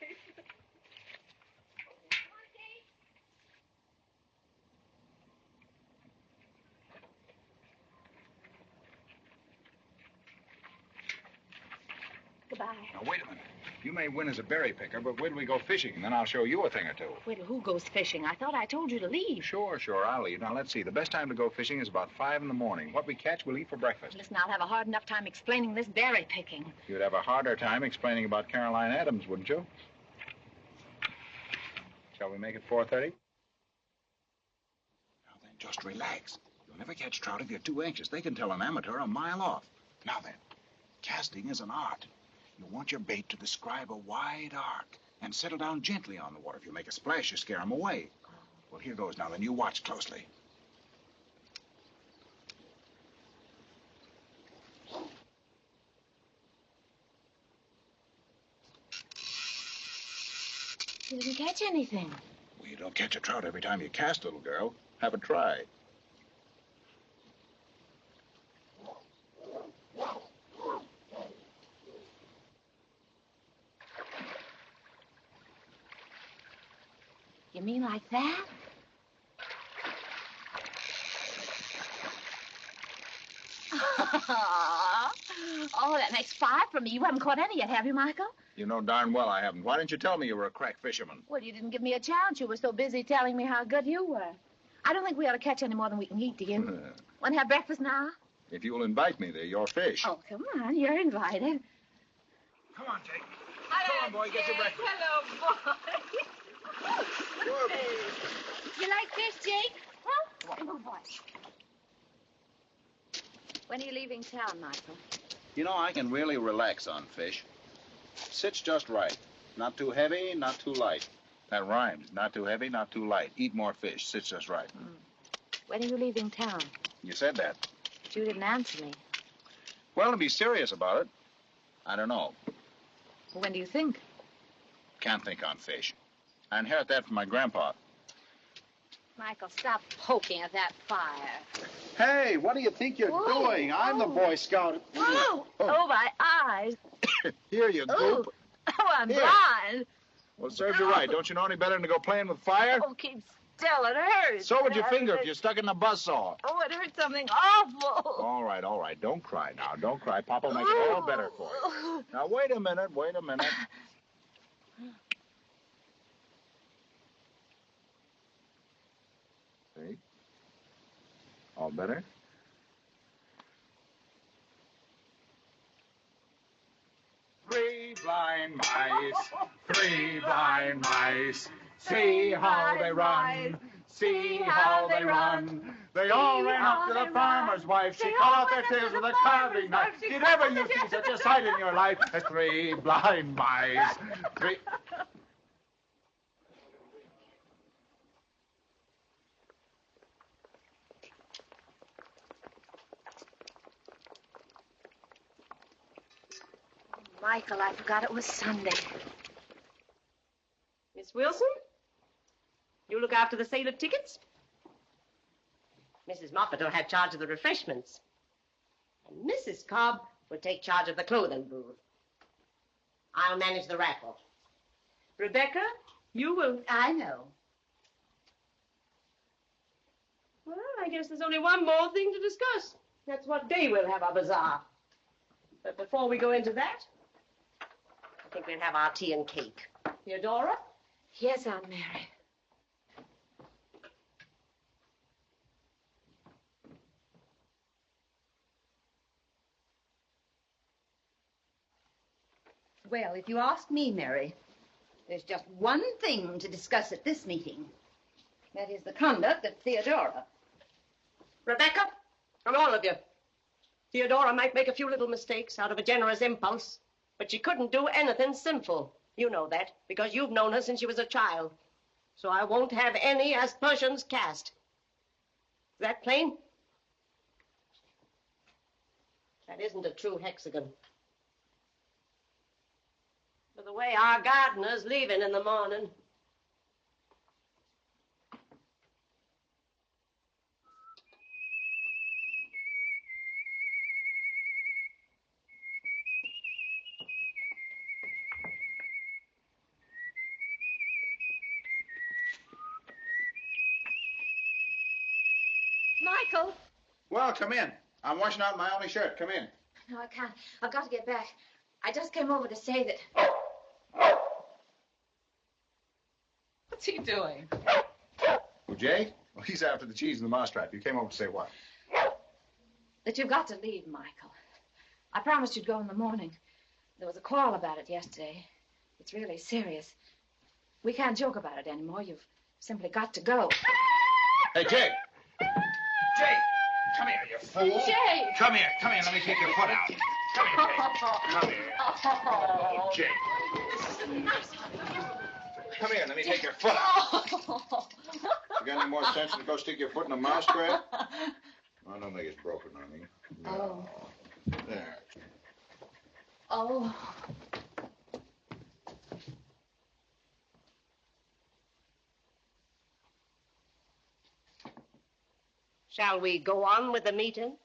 Goodbye. Now, wait a minute. You may win as a berry picker, but wait till we go fishing, and then I'll show you a thing or two. Wait, who goes fishing? I thought I told you to leave. Sure, I'll leave. Now, let's see. The best time to go fishing is about 5 in the morning. What we catch, we'll eat for breakfast. Listen, I'll have a hard enough time explaining this berry picking. You'd have a harder time explaining about Caroline Adams, wouldn't you? Shall we make it 4:30? Now then, just relax. You'll never catch trout if you're too anxious. They can tell an amateur a mile off. Now then, casting is an art. You want your bait to describe a wide arc and settle down gently on the water. If you make a splash, you scare them away. Well, here goes now. Then you watch closely. You didn't catch anything. Well, you don't catch a trout every time you cast, little girl. Have a try. You mean like that? Oh, that makes 5 for me. You haven't caught any yet, have you, Michael? You know darn well I haven't. Why didn't you tell me you were a crack fisherman? Well, you didn't give me a chance. You were so busy telling me how good you were. I don't think we ought to catch any more than we can eat, do you? Want to have breakfast now? If you'll invite me, they're your fish. Oh, come on. You're invited. Come on, Jake. Come on, boy. Get your breakfast. Hello, boy. You like fish, Jake? Huh? Come on, boy. When are you leaving town, Michael? You know, I can really relax on fish. Sits just right. Not too heavy, not too light. That rhymes. Not too heavy, not too light. Eat more fish. Sits just right. When are you leaving town? You said that. But you didn't answer me. Well, to be serious about it, I don't know. Well, when do you think? Can't think on fish. I inherit that from my grandpa. Michael, stop poking at that fire. Hey, what do you think you're doing? I'm the Boy Scout. Oh, my eyes. Here, you goop. Oh, I'm Here. blind. Well, it serves you right. Don't you know any better than to go playing with fire? Oh, keep still. It hurts. So would your finger if you stuck it in a buzzsaw. Oh, it hurts something awful. All right. Don't cry now. Don't cry. Papa will make it all better for you. Now, wait a minute. See? All better? Three blind mice mice, 3 blind mice. See how they run, see how they run. They all ran up to the farmer's wife. She cut off their tails with a carving knife. Did ever you see such a sight in your life? 3 blind mice. 3... Michael, I forgot it was Sunday. Miss Wilson, you look after the sale of tickets. Mrs. Moffat will have charge of the refreshments. And Mrs. Cobb will take charge of the clothing booth. I'll manage the raffle. Rebecca, you will... I know. Well, I guess there's only one more thing to discuss. That's what day we'll have our bazaar. But before we go into that, I think we'll have our tea and cake. Theodora? Yes, Aunt Mary. Well, if you ask me, Mary, there's just one thing to discuss at this meeting. That is the conduct of Theodora. Rebecca, and all of you. Theodora might make a few little mistakes out of a generous impulse, but she couldn't do anything sinful. You know that, because you've known her since she was a child. So I won't have any aspersions cast. Is that plain? That isn't a true hexagon. For the way our gardener's leaving in the morning. Michael! Well, come in. I'm washing out my only shirt. Come in. No, I can't. I've got to get back. I just came over to say that... What's he doing? Well, Jay? Well, he's after the cheese and the mousetrap. You came over to say what? That you've got to leave, Michael. I promised you'd go in the morning. There was a quarrel about it yesterday. It's really serious. We can't joke about it anymore. You've simply got to go. Hey, Jay! Jay! Come here, you fool! Jay! Come here, let me take your foot out. Come here, Jay. Come here. Oh, Jay. Come here, let me take your foot out. You got any more sense than to go stick your foot in a mousetrap? I don't think it's broken on me. Oh. There. Oh. Shall we go on with the meeting?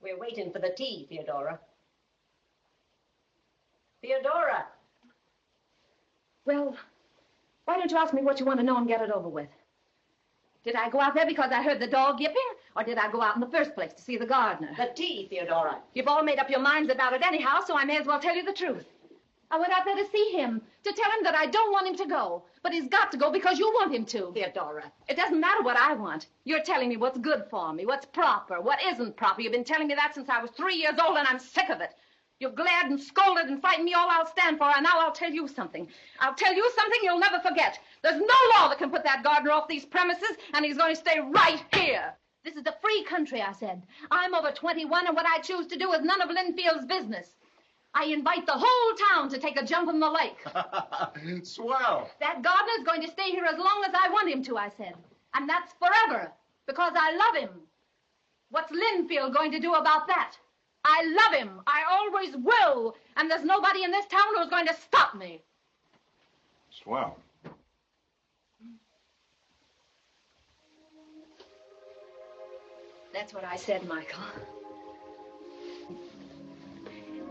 We're waiting for the tea, Theodora. Theodora! Well, why don't you ask me what you want to know and get it over with? Did I go out there because I heard the dog yipping? Or did I go out in the first place to see the gardener? The tea, Theodora. You've all made up your minds about it anyhow, so I may as well tell you the truth. I went out there to see him, to tell him that I don't want him to go. But he's got to go because you want him to. Theodora. It doesn't matter what I want. You're telling me what's good for me, what's proper, what isn't proper. You've been telling me that since I was 3 years old, and I'm sick of it. You've glared and scolded and frightened me all I'll stand for, and now I'll tell you something. I'll tell you something you'll never forget. There's no law that can put that gardener off these premises, and he's going to stay right here. This is a free country, I said. I'm over 21, and what I choose to do is none of Lynnfield's business. I invite the whole town to take a jump in the lake. Swell. That gardener's going to stay here as long as I want him to, I said. And that's forever, because I love him. What's Lynnfield going to do about that? I love him. I always will. And there's nobody in this town who's going to stop me. Swell. That's what I said, Michael.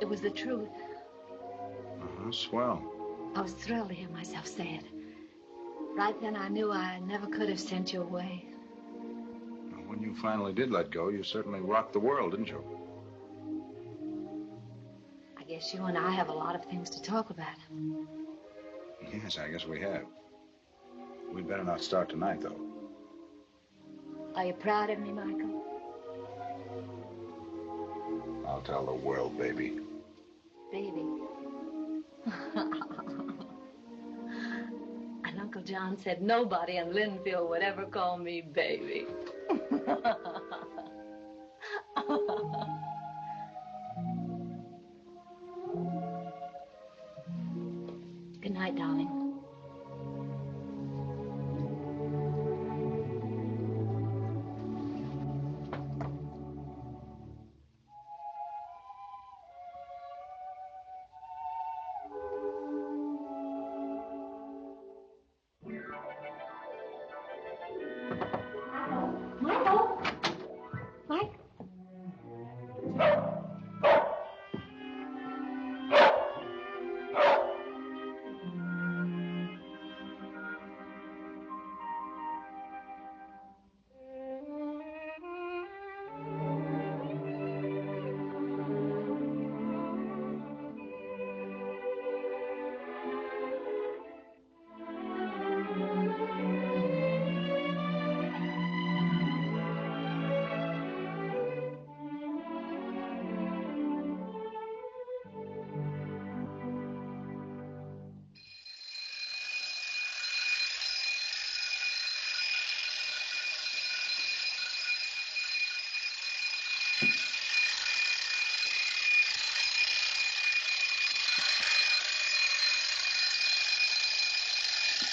It was the truth. Swell. I was thrilled to hear myself say it. Right then I knew I never could have sent you away. Well, when you finally did let go, you certainly rocked the world, didn't you? I guess you and I have a lot of things to talk about. Yes, I guess we have. We'd better not start tonight, though. Are you proud of me, Michael? I'll tell the world, baby. Baby. And Uncle John said nobody in Lynnfield would ever call me baby. Good night, darling.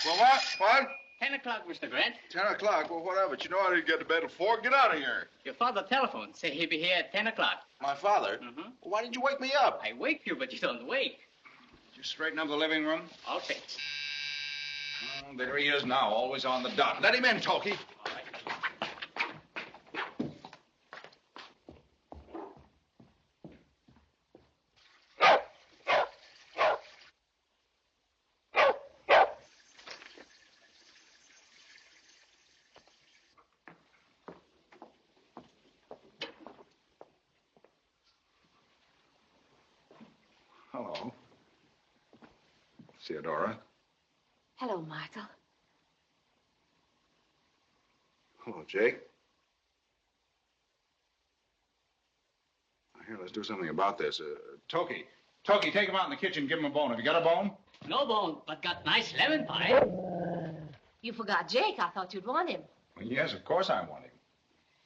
Well, what? 10 o'clock, Mr. Grant. 10 o'clock? Well, whatever. But you know I didn't get to bed at 4. Get out of here. Your father telephoned. Say he'll be here at 10 o'clock. My father? Mm-hmm. Well, why didn't you wake me up? I wake you, but you don't wake. Did you straighten up the living room? All fixed. Oh, there he is now, always on the dot. Let him in, Toki. All right. Hello. Theodora. Hello, Michael. Hello, Jake. Here, let's do something about this. Toki, take him out in the kitchen, give him a bone. Have you got a bone? No bone, but got nice lemon pie. You forgot Jake. I thought you'd want him. Well, yes, of course I want him.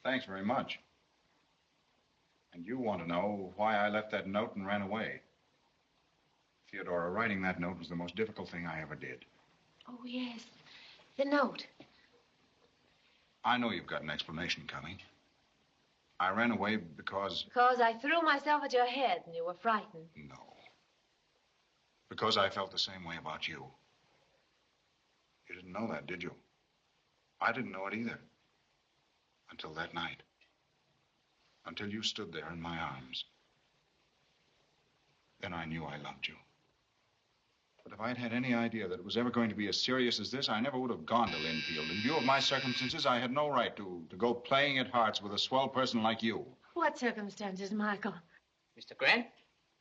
Thanks very much. And you want to know why I left that note and ran away. Theodora, writing that note was the most difficult thing I ever did. Oh, yes. The note. I know you've got an explanation coming. I ran away because... Because I threw myself at your head and you were frightened. No. Because I felt the same way about you. You didn't know that, did you? I didn't know it either. Until that night. Until you stood there in my arms. Then I knew I loved you. But if I'd had any idea that it was ever going to be as serious as this, I never would have gone to Lynnfield. In view of my circumstances, I had no right to go playing at hearts with a swell person like you. What circumstances, Michael? Mr. Grant,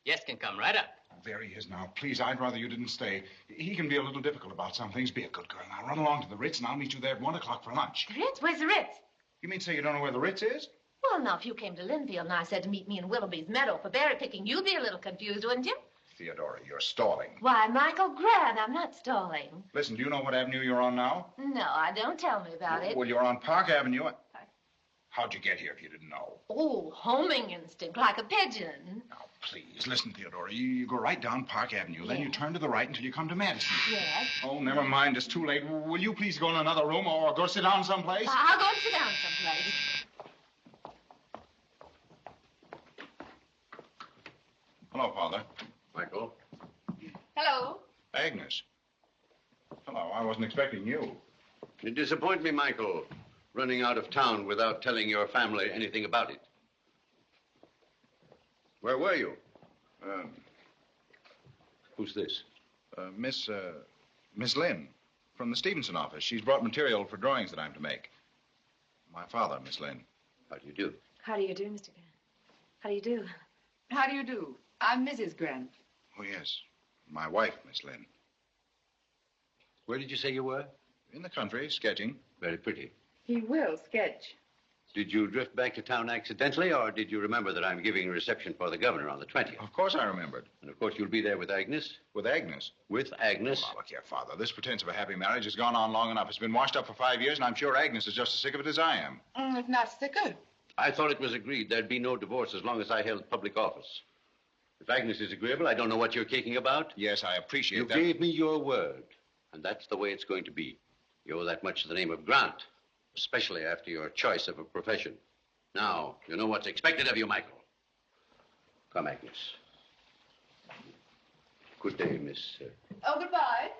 yes can come right up. There he is now. Please, I'd rather you didn't stay. He can be a little difficult about some things. Be a good girl. Now, run along to the Ritz, and I'll meet you there at 1 o'clock for lunch. The Ritz? Where's the Ritz? You mean say you don't know where the Ritz is? Well, now, if you came to Lynnfield and I said to meet me in Willoughby's meadow for berry picking, you'd be a little confused, wouldn't you? Theodora, you're stalling. Why, Michael Grant, I'm not stalling. Listen, do you know what avenue you're on now? No, I don't. Tell me about it. Well, you're on Park Avenue. How'd you get here if you didn't know? Oh, homing instinct, like a pigeon. Now, please, listen, Theodora. You go right down Park Avenue. Then you turn to the right until you come to Madison. Yes. Oh, never mind. It's too late. Will you please go in another room or go sit down someplace? I'll go and sit down someplace. Hello, Father. Michael. Hello. Agnes. Hello. I wasn't expecting you. You disappoint me, Michael, running out of town without telling your family anything about it. Where were you? Who's this? Miss Lynn from the Stevenson office. She's brought material for drawings that I'm to make. My father, Miss Lynn. How do you do? How do you do, Mr. Grant? How do you do? How do you do? I'm Mrs. Grant. Oh, yes. My wife, Miss Lynn. Where did you say you were? In the country, sketching. Very pretty. He will sketch. Did you drift back to town accidentally, or did you remember that I'm giving a reception for the governor on the 20th? Of course I remembered. And of course you'll be there with Agnes? With Agnes? With Agnes? Oh, look here, Father. This pretense of a happy marriage has gone on long enough. It's been washed up for 5 years, and I'm sure Agnes is just as sick of it as I am. If not sicker. I thought it was agreed there'd be no divorce as long as I held public office. If Agnes is agreeable, I don't know what you're kicking about. Yes, I appreciate that. You gave me your word, and that's the way it's going to be. You owe that much to the name of Grant, especially after your choice of a profession. Now, you know what's expected of you, Michael. Come, Agnes. Good day, Miss... Oh, goodbye.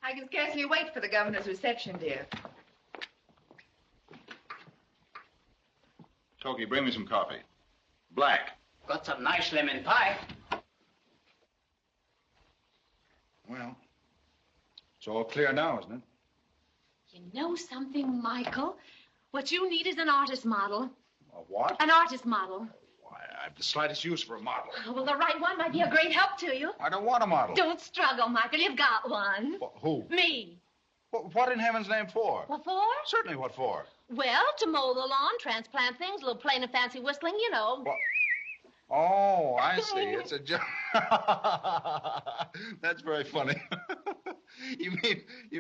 I can scarcely wait for the governor's reception, dear. Toki, bring me some coffee. Black. Got some nice lemon pie. Well, it's all clear now, isn't it? You know something, Michael? What you need is an artist model. A what? An artist model. Why, I have the slightest use for a model. Oh, well, the right one might be a great help to you. I don't want a model. Don't struggle, Michael. You've got one. Who? Me. What in heaven's name for? What for? Certainly, what for? Well, to mow the lawn, transplant things, a little plain and fancy whistling, you know. What? Oh, I see. It's a joke. That's very funny. You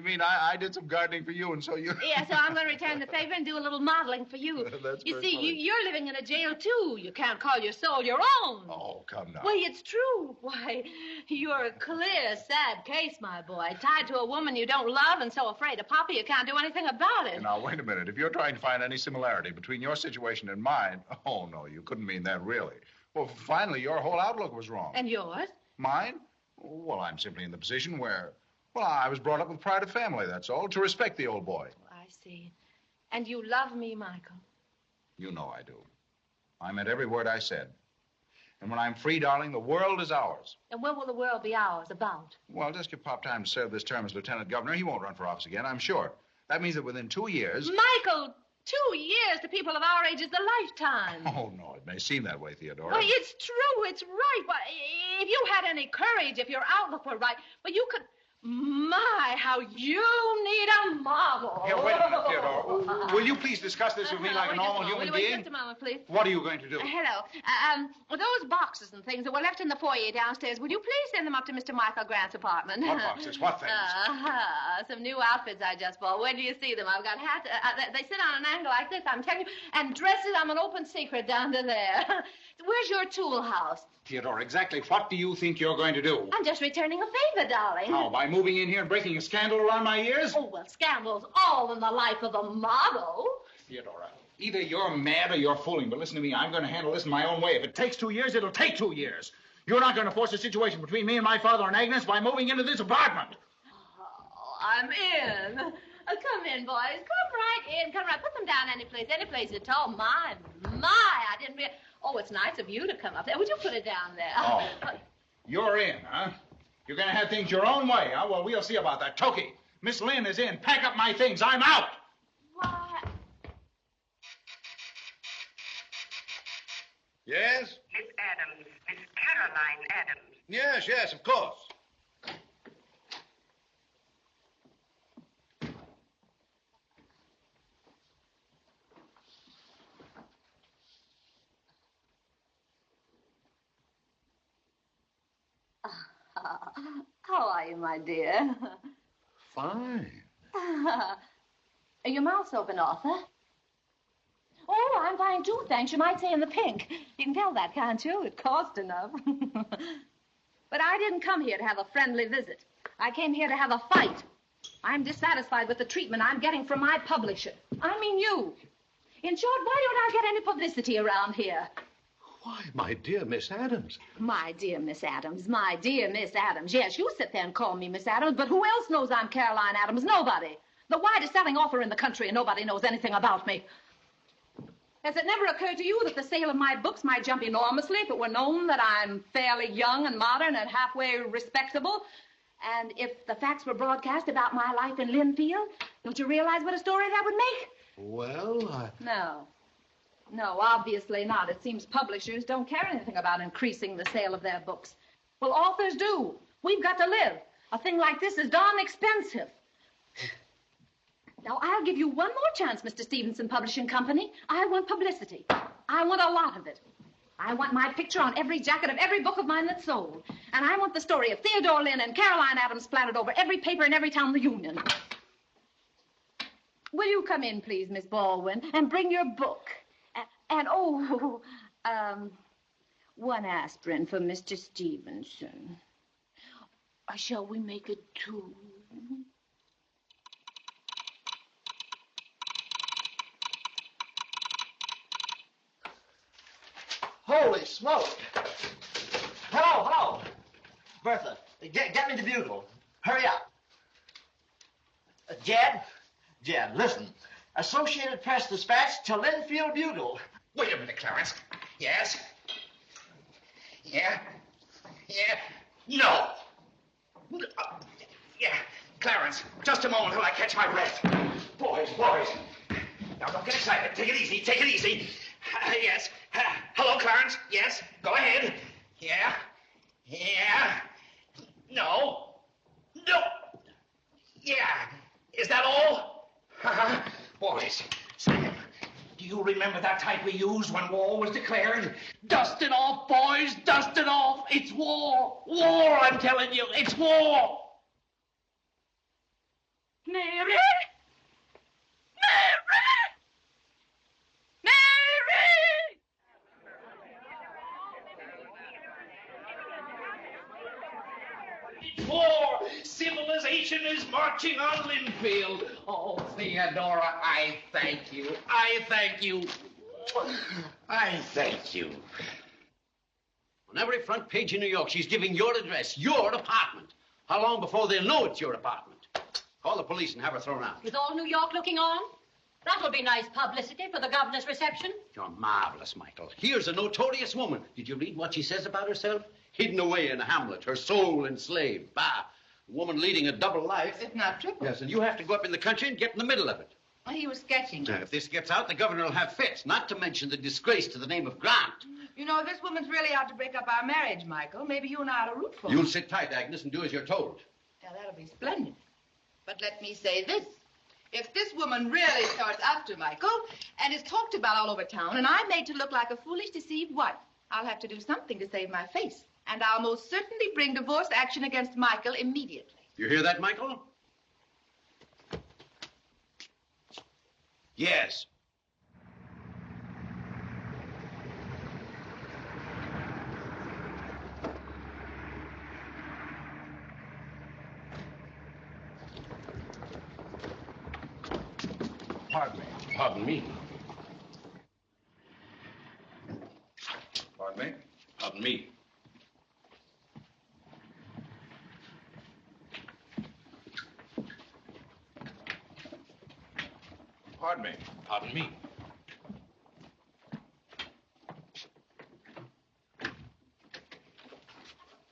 mean I did some gardening for you, and so you... Yeah, so I'm going to return the favor and do a little modeling for you. That's you very see, funny. you're living in a jail, too. You can't call your soul your own. Oh, come now. Why, it's true. Why, you're a clear, sad case, my boy. Tied to a woman you don't love and so afraid of Papa you can't do anything about it. Now, wait a minute. If you're trying to find any similarity between your situation and mine... Oh, no, you couldn't mean that, really. Well, finally, your whole outlook was wrong. And yours? Mine? Well, I'm simply in the position where... Well, I was brought up with pride of family, that's all, to respect the old boy. Oh, I see. And you love me, Michael. You know I do. I meant every word I said. And when I'm free, darling, the world is ours. And when will the world be ours about? Well, just give Pop time to serve this term as lieutenant governor. He won't run for office again, I'm sure. That means that within 2 years... Michael, 2 years to people of our age is a lifetime. Oh, no, it may seem that way, Theodora. Why, it's true. It's right. Why, if you had any courage, if your outlook were right, well, you could... My, how you need a model. Here, wait a minute, Theodora. Will you please discuss this with me like a normal human Wait being? just a moment, please. What are you going to do? Hello. Those boxes and things that were left in the foyer downstairs, would you please send them up to Mr. Michael Grant's apartment? What boxes? What things? Some new outfits I just bought. When do you see them? I've got hats. They sit on an angle like this, I'm telling you, and dresses, I'm an open secret down to there. Where's your tool house? Theodora, exactly what do you think you're going to do? I'm just returning a favor, darling. How, by moving in here and breaking a scandal around my ears? Oh, well, scandal's all in the life of a model. Theodora, either you're mad or you're fooling, but listen to me, I'm going to handle this in my own way. If it takes 2 years, it'll take 2 years. You're not going to force a situation between me and my father and Agnes by moving into this apartment. Oh, I'm in. Come in, boys. Come right in. Come right. Put them down any place at all. My, I didn't realize. Oh, it's nice of you to come up there. Would you put it down there? Oh, you're in, huh? You're going to have things your own way, huh? Well, we'll see about that. Toki, Miss Lynn is in. Pack up my things. I'm out. Why? Yes? Miss Adams, Miss Caroline Adams. Yes, of course. How are you, my dear? Fine. Your mouth's open, Arthur. Oh, I'm fine too, thanks. You might say in the pink. You can tell that, can't you? It cost enough. But I didn't come here to have a friendly visit. I came here to have a fight. I'm dissatisfied with the treatment I'm getting from my publisher. I mean you. In short, why don't I get any publicity around here? Why, my dear Miss Adams. My dear Miss Adams, my dear Miss Adams. Yes, you sit there and call me Miss Adams, but who else knows I'm Caroline Adams? Nobody. The widest selling author in the country, and nobody knows anything about me. Has it never occurred to you that the sale of my books might jump enormously if it were known that I'm fairly young and modern and halfway respectable? And if the facts were broadcast about my life in Lynnfield, don't you realize what a story that would make? Well, No, obviously not. It seems publishers don't care anything about increasing the sale of their books. Well, authors do. We've got to live. A thing like this is darn expensive. Now, I'll give you one more chance, Mr. Stevenson Publishing Company. I want publicity. I want a lot of it. I want my picture on every jacket of every book of mine that's sold. And I want the story of Theodora Lynn and Caroline Adams splattered over every paper in every town in the Union. Will you come in, please, Miss Baldwin, and bring your book? And one aspirin for Mr. Stevenson. Shall we make it two? Holy smoke! Hello. Bertha, get me the bugle. Hurry up. Jed, listen. Associated Press dispatch to Lynnfield Bugle. Wait a minute, Clarence. Yes? Yeah? No! Yeah, Clarence, just a moment till I catch my breath. Boys. Now, don't get excited. Take it easy. Yes. Hello, Clarence. Yes. Go ahead. Yeah. No. Yeah. Is that all? Boys, Sam, do you remember that type we used when war was declared? Dust it off, boys, dust it off. It's war. War, I'm telling you. It's war. Mary! It's war. Civilization is marching on Lynnfield. Oh, Theodora, I thank you. On every front page in New York, she's giving your address, your apartment. How long before they'll know it's your apartment? Call the police and have her thrown out. With all New York looking on? That'll be nice publicity for the governor's reception. You're marvelous, Michael. Here's a notorious woman. Did you read what she says about herself? Hidden away in a hamlet, her soul enslaved. Bah, a woman leading a double life. If not triple. Yes, and you have to go up in the country and get in the middle of it. Well, he was sketching. Now, if this gets out, the governor will have fits, not to mention the disgrace to the name of Grant. You know, this woman's really out to break up our marriage, Michael. Maybe you and I ought to root for her. You'll sit tight, Agnes, and do as you're told. Now, that'll be splendid. But let me say this. If this woman really starts after Michael and is talked about all over town, and I'm made to look like a foolish, deceived wife, I'll have to do something to save my face. And I'll most certainly bring divorce action against Michael immediately. You hear that, Michael? Yes. Pardon me. Pardon me. Pardon me? Pardon me. Pardon me. Pardon me.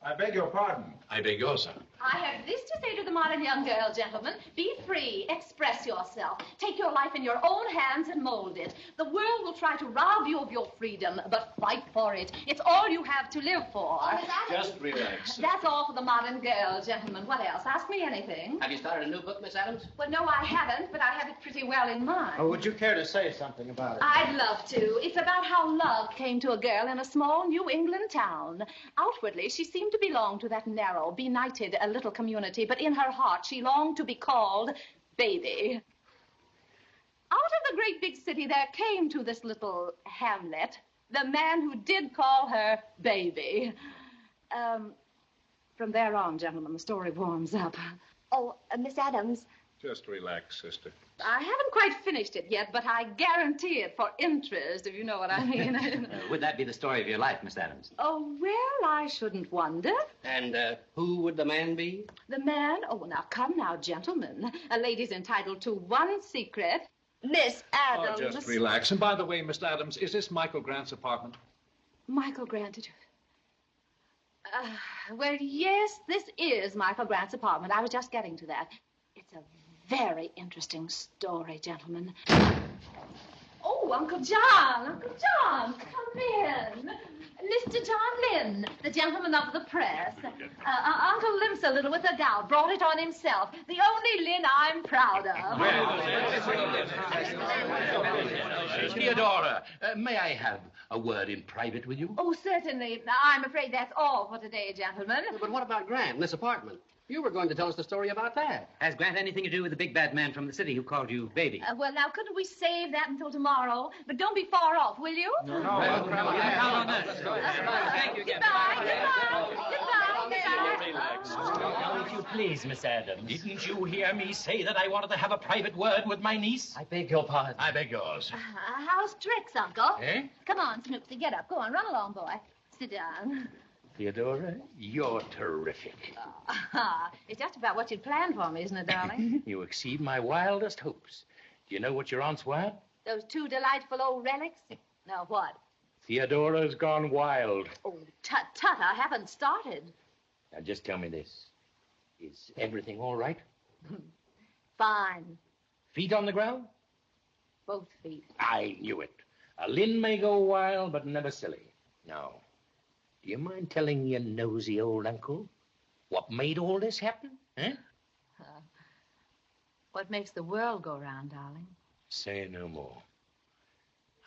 I beg your pardon. I beg yours, sir. I have this to say to the modern young girl, gentlemen. Be free. Express yourself. Take your life in your own hands and mold it. The world will try to rob you of your freedom, but fight for it. It's all you have to live for. Just relax. That's all for the modern girl, gentlemen. What else? Ask me anything. Have you started a new book, Miss Adams? Well, no, I haven't, but I have it pretty well in mind. Oh, would you care to say something about it? I'd love to. It's about how love came to a girl in a small New England town. Outwardly, she seemed to belong to that narrow, benighted little community, but in her heart, she longed to be called Baby. out of the great big city there came to this little hamlet the man who did call her baby. From there on, gentlemen, the story warms up. Oh, Miss Adams. Just relax, sister. I haven't quite finished it yet, but I guarantee it for interest, if you know what I mean. Would that be the story of your life, Miss Adams? Oh, well, I shouldn't wonder. And who would the man be? The man? Oh, now, come now, gentlemen. A lady's entitled to one secret. Miss Adams. Oh, just relax. And by the way, Miss Adams, is this Michael Grant's apartment? Michael Grant, did you... well, yes, this is Michael Grant's apartment. I was just getting to that. It's a very interesting story, gentlemen. Oh, Uncle John, come in. Mr. John Lynn, the gentleman of the press. Uncle limps a little with a gout, brought it on himself. The only Lynn I'm proud of. Theodora, may I have a word in private with you? Oh, certainly. I'm afraid that's all for today, gentlemen. But what about Grant and this apartment? You were going to tell us the story about that. Has Grant anything to do with the big bad man from the city who called you baby? Well, now, couldn't we save that until tomorrow? But don't be far off, will you? No. Thank you again. Goodbye. If you please, Miss Adams. Didn't you hear me say that I wanted to have a private word with my niece? I beg your pardon. I beg yours. How's tricks, Uncle? Eh? Come on, Snoopsy, get up. Go on, run along, boy. Sit down. Theodora, you're terrific. It's just about what you'd planned for me, isn't it, darling? You exceed my wildest hopes. Do you know what your aunts want? Those two delightful old relics? Now, what? Theodora's gone wild. Oh, tut, I haven't started. Now, just tell me this. Is everything all right? Fine. Feet on the ground? Both feet. I knew it. A Lynn may go wild, but never silly. Now, do you mind telling your nosy old uncle what made all this happen? Eh? What makes the world go round, darling? Say no more.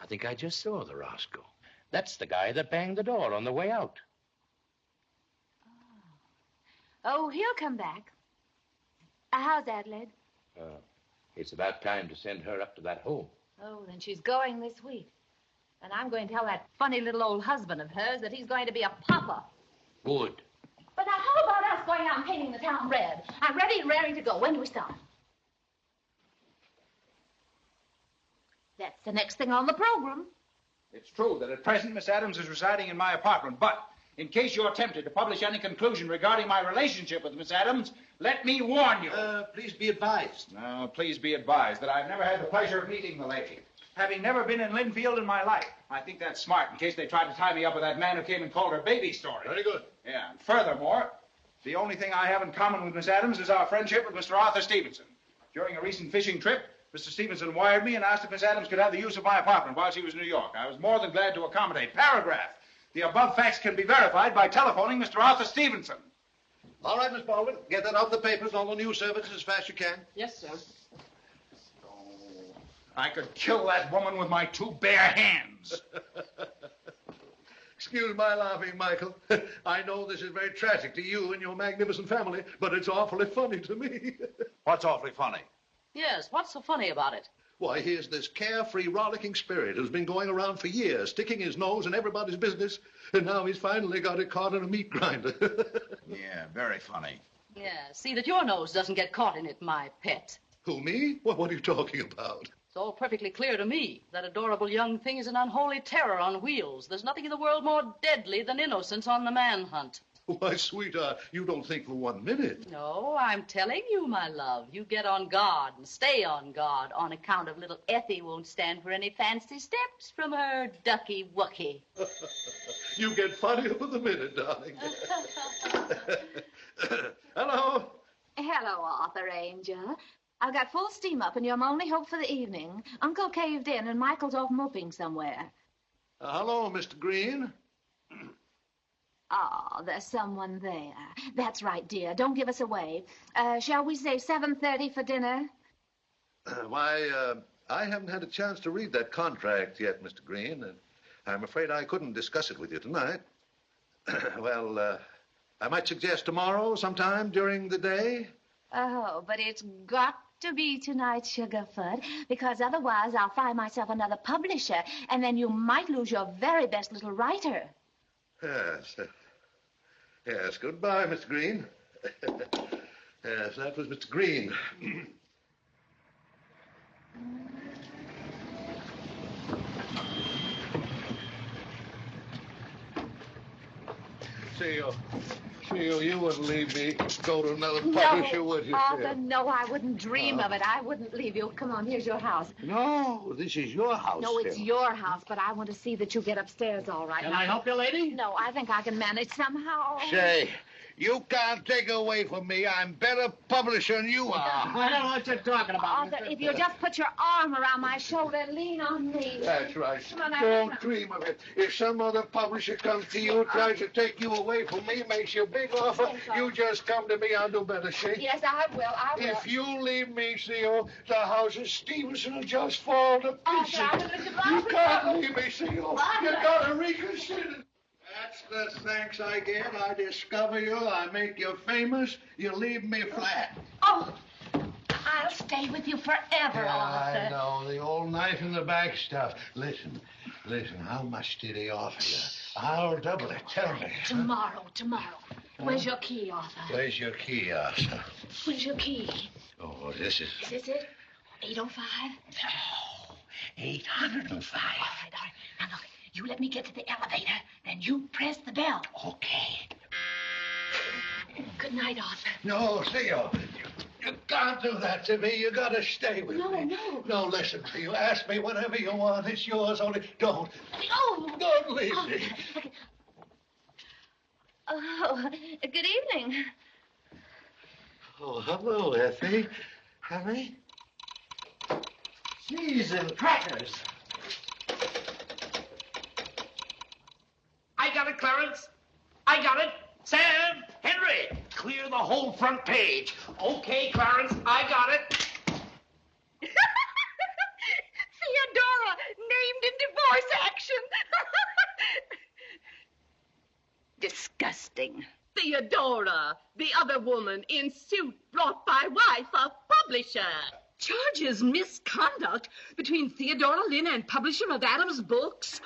I think I just saw the rascal. That's the guy that banged the door on the way out. Oh, he'll come back. How's Adelaide? It's about time to send her up to that home. Oh, then she's going this week. And I'm going to tell that funny little old husband of hers that he's going to be a papa. Good. But now, how about us going out and painting the town red? I'm ready and raring to go. When do we start? That's the next thing on the program. It's true that at present Miss Adams is residing in my apartment, but in case you're tempted to publish any conclusion regarding my relationship with Miss Adams, let me warn you. Please be advised. Please be advised that I've never had the pleasure of meeting the lady. Having never been in Lynnfield in my life. I think that's smart in case they tried to tie me up with that man who came and called her baby story. Very good. Yeah, and furthermore, the only thing I have in common with Miss Adams is our friendship with Mr. Arthur Stevenson. During a recent fishing trip, Mr. Stevenson wired me and asked if Miss Adams could have the use of my apartment while she was in New York. I was more than glad to accommodate. Paragraph. The above facts can be verified by telephoning Mr. Arthur Stevenson. All right, Miss Baldwin. Get that out in the papers, all the news services as fast as you can. Yes, sir. I could kill that woman with my two bare hands. Excuse my laughing, Michael. I know this is very tragic to you and your magnificent family, but it's awfully funny to me. What's awfully funny? Yes, what's so funny about it? Why, here's this carefree, rollicking spirit who's been going around for years, sticking his nose in everybody's business, and now he's finally got it caught in a meat grinder. Yeah, very funny. Yeah, see that your nose doesn't get caught in it, my pet. Who, me? What are you talking about? It's all perfectly clear to me. That adorable young thing is an unholy terror on wheels. There's nothing in the world more deadly than innocence on the manhunt. Why, sweetheart, you don't think for 1 minute. No, I'm telling you, my love. You get on guard and stay on guard on account of little Ethie won't stand for any fancy steps from her ducky-wucky. You get funnier for the minute, darling. Hello. Hello, Arthur Angel. I've got full steam up, and you're my only hope for the evening. Uncle caved in, and Michael's off moping somewhere. Hello, Mr. Green. Oh, there's someone there. That's right, dear. Don't give us away. Shall we say 7:30 for dinner? Why, I haven't had a chance to read that contract yet, Mr. Green, and I'm afraid I couldn't discuss it with you tonight. Well, I might suggest tomorrow sometime during the day. Oh, but it's got to be tonight, Sugarfoot, because otherwise I'll find myself another publisher, and then you might lose your very best little writer. Yes. Yes, goodbye, Mr. Green. Yes, that was Mr. Green. Theo, you wouldn't leave me go to another publisher, would you? Arthur, no, I wouldn't dream of it. I wouldn't leave you. Come on, here's your house. No, this is your house. No, it's Theo. your house, but I want to see that you get upstairs all right. Can I help you, lady? No, I think I can manage somehow. Say, you can't take away from me. I'm better publisher than you are. I don't know what you're talking about. Arthur, if you'll just put your arm around my shoulder and lean on me. That's right. Come on, Don't dream of it. If some other publisher comes to you, tries to take you away from me, makes you a big offer, you just come to me. I'll do better, see? Yes, I will. I will. If you leave me, Theo, the house of Stevenson will just fall to pieces. You can't leave me, Theo. You gotta reconsider. That's the thanks I get. I discover you. I make you famous. You leave me flat. Oh, I'll stay with you forever, Arthur. I know, the old knife in the back stuff. Listen, how much did he offer you? I'll double it. Tell me. Tomorrow. Where's your key, Arthur? Where's your key, Arthur? Where's your key? Oh, this is... Is this it? 805? No, 805. All right. Now, look, you let me get to the elevator, then you press the bell. Okay. Good night, Arthur. No, Theo, you can't do that to me. You gotta stay with me. No. No, listen, Theo. Ask me whatever you want. It's yours. Only don't. Oh. Don't leave me. Okay. Oh, good evening. Oh, hello, Effie. Honey? Cheese and crackers. I got it, Clarence. I got it. Sam, Henry, clear the whole front page. Okay, Clarence, I got it. Theodora, named in divorce action. Disgusting. Theodora, the other woman in suit brought by wife of publisher. Charges misconduct between Theodora Lynn and publisher of Adams' books.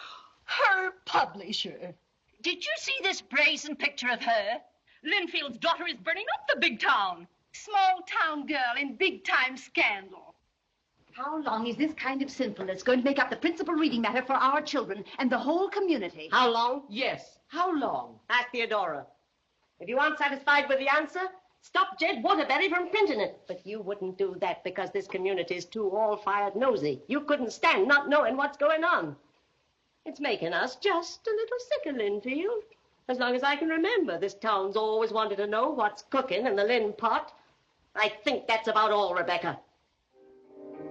Her publisher. Did you see this brazen picture of her? Lynnfield's daughter is burning up the big town. Small town girl in big time scandal. How long is this kind of sinfulness going to make up the principal reading matter for our children and the whole community? How long? Yes, how long? Ask Theodora. If you aren't satisfied with the answer, stop Jed Waterbury from printing it. But you wouldn't do that because this community is too all-fired nosy. You couldn't stand not knowing what's going on. It's making us just a little sicker, Lynnfield. As long as I can remember, this town's always wanted to know what's cooking in the Lynn pot. I think that's about all, Rebecca.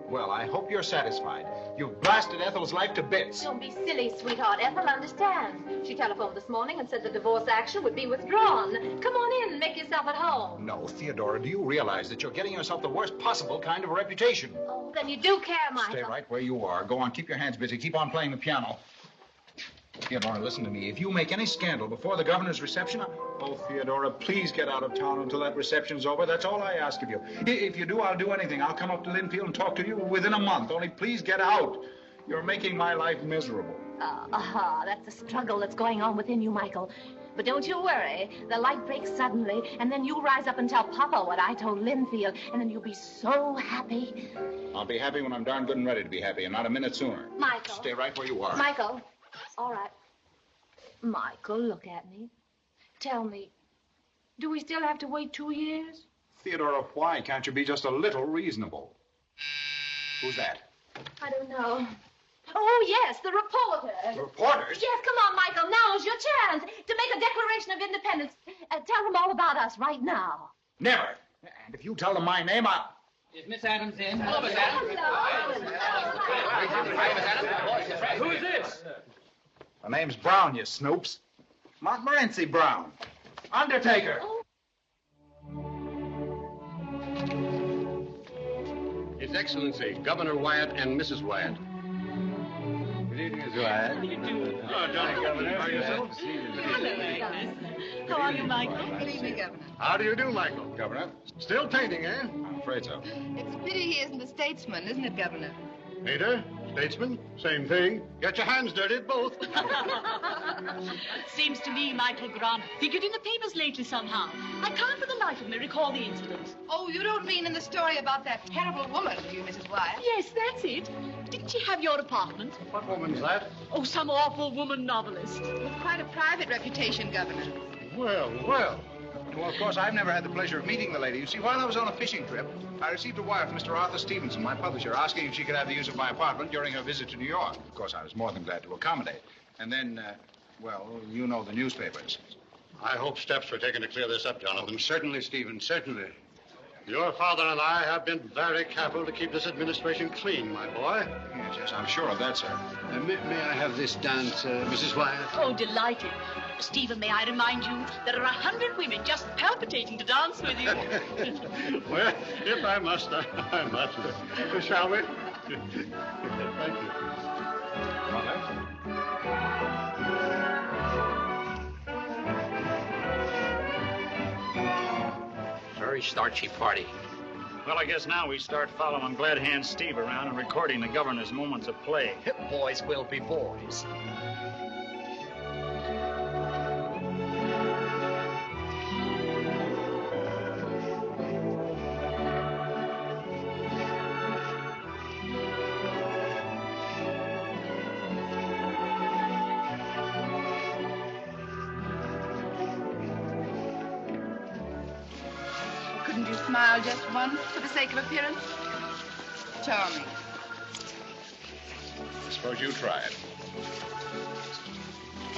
Well, I hope you're satisfied. You've blasted Ethel's life to bits. Don't be silly, sweetheart. Ethel understands. She telephoned this morning and said the divorce action would be withdrawn. Come on in and make yourself at home. No, Theodora, do you realize that you're getting yourself the worst possible kind of a reputation? Oh, then you do care, Michael. Stay right where you are. Go on, keep your hands busy. Keep on playing the piano. Theodora, listen to me. If you make any scandal before the governor's reception... Oh, Theodora, please get out of town until that reception's over. That's all I ask of you. If you do, I'll do anything. I'll come up to Lynnfield and talk to you within a month. Only please get out. You're making my life miserable. That's the struggle that's going on within you, Michael. But don't you worry. The light breaks suddenly, and then you rise up and tell Papa what I told Lynnfield, and then you'll be so happy. I'll be happy when I'm darn good and ready to be happy, and not a minute sooner. Michael. Stay right where you are. Michael. All right. Michael, look at me. Tell me, do we still have to wait 2 years? Theodora, why can't you be just a little reasonable? Who's that? I don't know. Oh, yes, the reporter. Reporters? Yes, come on, Michael. Now's your chance to make a declaration of independence. Tell them all about us right now. Never. And if you tell them my name, I'll... Is Miss Adams in? Hello, Miss Adams. Who is this? The name's Brown, you snoops. Montmorency Brown. Undertaker. His Excellency, Governor Wyatt and Mrs. Wyatt. Good evening, Mr. Wyatt. How do you do? Oh, Johnny, Governor. How are you, sir? How are you, Michael? Good evening, Governor. How do you do, Michael? Governor. Still painting, eh? afraid so. It's a pity he isn't a statesman, isn't it, Governor? Painter, statesman, same thing. Got your hands dirty at both. Seems to me Michael Grant figured in the papers lately somehow. I can't for the life of me recall the incident. Oh, you don't mean in the story about that terrible woman, do you, Mrs. Wyatt? Yes, that's it. Didn't she have your apartment? What woman's that? Oh, some awful woman novelist. With quite a private reputation, Governor. Well, well. Well, of course, I've never had the pleasure of meeting the lady. You see, while I was on a fishing trip, I received a wire from Mr. Arthur Stevenson, my publisher, asking if she could have the use of my apartment during her visit to New York. Of course, I was more than glad to accommodate. And then, well, you know the newspapers. I hope steps were taken to clear this up, Jonathan. Oh, certainly, Stephen, certainly. Your father and I have been very careful to keep this administration clean, my boy. Yes, I'm sure of that, sir. May I have this dance, Mrs. Wyatt? Oh, delighted. Stephen, may I remind you, there are 100 women just palpitating to dance with you. Well, if I must, I must. Shall we? Thank you. Very starchy party. Well, I guess now we start following Glad Hand Steve around and recording the governor's moments of play. Boys will be boys. Couldn't you smile just once for the sake of appearance? Charming. Suppose you try it.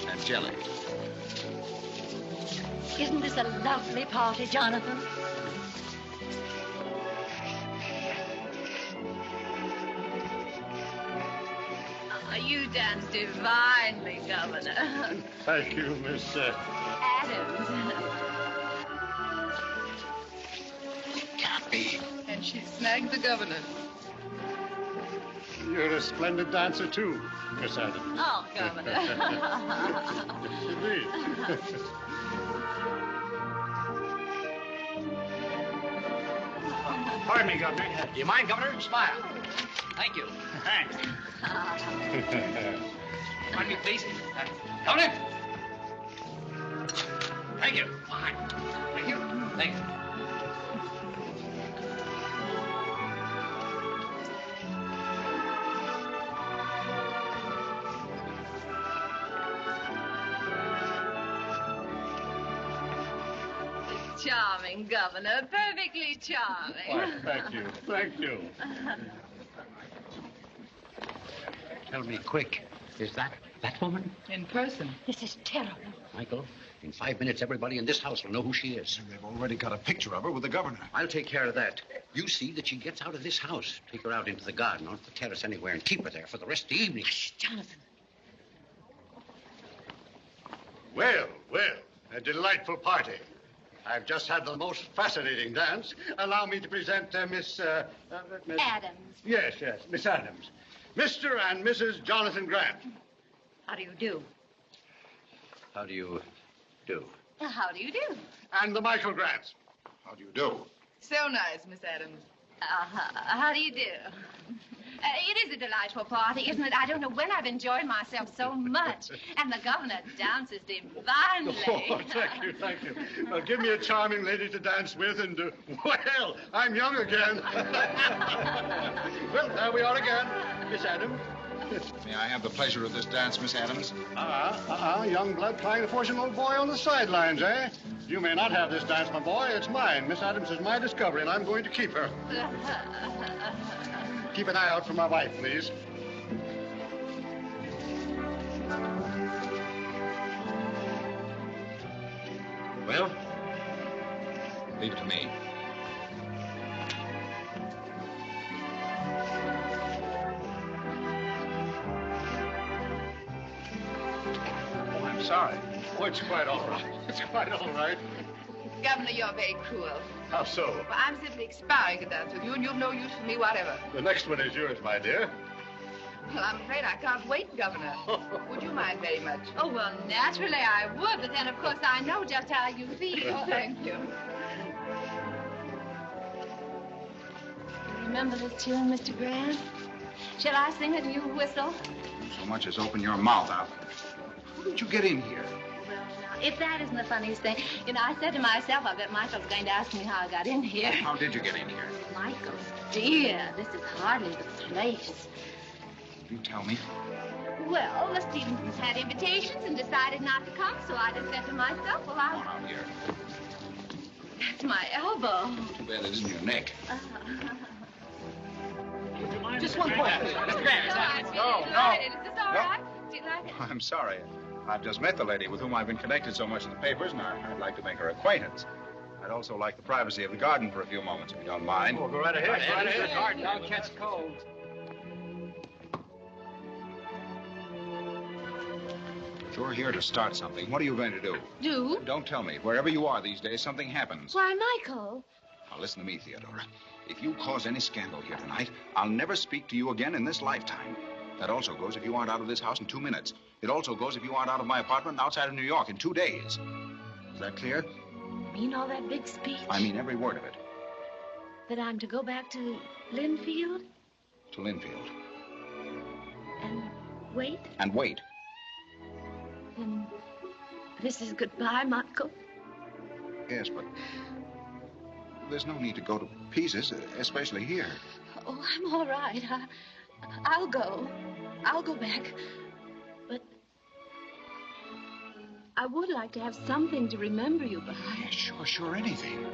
And jelly. Isn't this a lovely party, Jonathan? You dance divinely, Governor. Thank you, Miss... Adams. Can't be. And she snagged the governor. You're a splendid dancer, too, Miss Adams. Oh, Governor. Indeed. Pardon me, Governor. Do you mind, Governor? Smile. Thank you. Thanks. Pardon me, please. Governor? Thank you. Fine. Thank you. Thank you. Charming, Governor. Perfectly charming. Why, thank you. Thank you. Tell me quick, is that woman? In person. This is terrible. Michael, in 5 minutes, everybody in this house will know who she is. They've already got a picture of her with the governor. I'll take care of that. You see that she gets out of this house. Take her out into the garden, off the terrace, anywhere, and keep her there for the rest of the evening. Hush, Jonathan. Well, well, a delightful party. I've just had the most fascinating dance. Allow me to present Miss... Adams. Yes, yes, Miss Adams. Mr. and Mrs. Jonathan Grant. How do you do? How do you do? How do you do? And the Michael Grants. How do you do? So nice, Miss Adams. How do you do? It is a delightful party, isn't it? I don't know when I've enjoyed myself so much. And the governor dances divinely. Oh, thank you, thank you. Well, give me a charming lady to dance with and, well, I'm young again. Well, there we are again, Miss Adams. May I have the pleasure of this dance, Miss Adams? Young blood trying to force an old boy on the sidelines, eh? You may not have this dance, my boy. It's mine. Miss Adams is my discovery, and I'm going to keep her. Keep an eye out for my wife, please. Well, leave it to me. Oh, I'm sorry. Oh, it's quite all right. It's quite all right. Governor, you're very cruel. How so? Well, I'm simply expiring to dance with you, and you've no use for me whatever. The next one is yours, my dear. Well, I'm afraid I can't wait, Governor. Would you mind very much? Oh, well, naturally I would, but then, of course, I know just how you feel. Thank you. Remember this tune, Mr. Grant? Shall I sing it and you whistle? So much as open your mouth out. How did you get in here? Well, now, if that isn't the funniest thing. You know, I said to myself, I bet Michael's going to ask me how I got in here. How did you get in here? Michael, dear, this is hardly the place. You tell me. Well, the Stevensons had invitations and decided not to come, so I just said to myself, well, Come on out here. That's my elbow. Too bad it isn't your neck. Just one question. Mr. Grant. No. Is this all right? Do you like it? I'm sorry. I've just met the lady with whom I've been connected so much in the papers, and I'd like to make her acquaintance. I'd also like the privacy of the garden for a few moments, if you don't mind. Oh, go right ahead. Right ahead. Garden, I'll catch cold. You're here to start something. What are you going to do? Do? Don't tell me. Wherever you are these days, something happens. Why, Michael? Now, listen to me, Theodora. If you cause any scandal here tonight, I'll never speak to you again in this lifetime. That also goes if you aren't out of this house in 2 minutes. It also goes if you aren't out of my apartment outside of New York in 2 days. Is that clear? Mean all that big speech? I mean every word of it. That I'm to go back to Lynnfield? To Lynnfield. And wait? And wait. And this is goodbye, Michael? Yes, but there's no need to go to pieces, especially here. Oh, I'm all right. I'll go. I'll go back. But I would like to have something to remember you by. Yeah, sure, anything.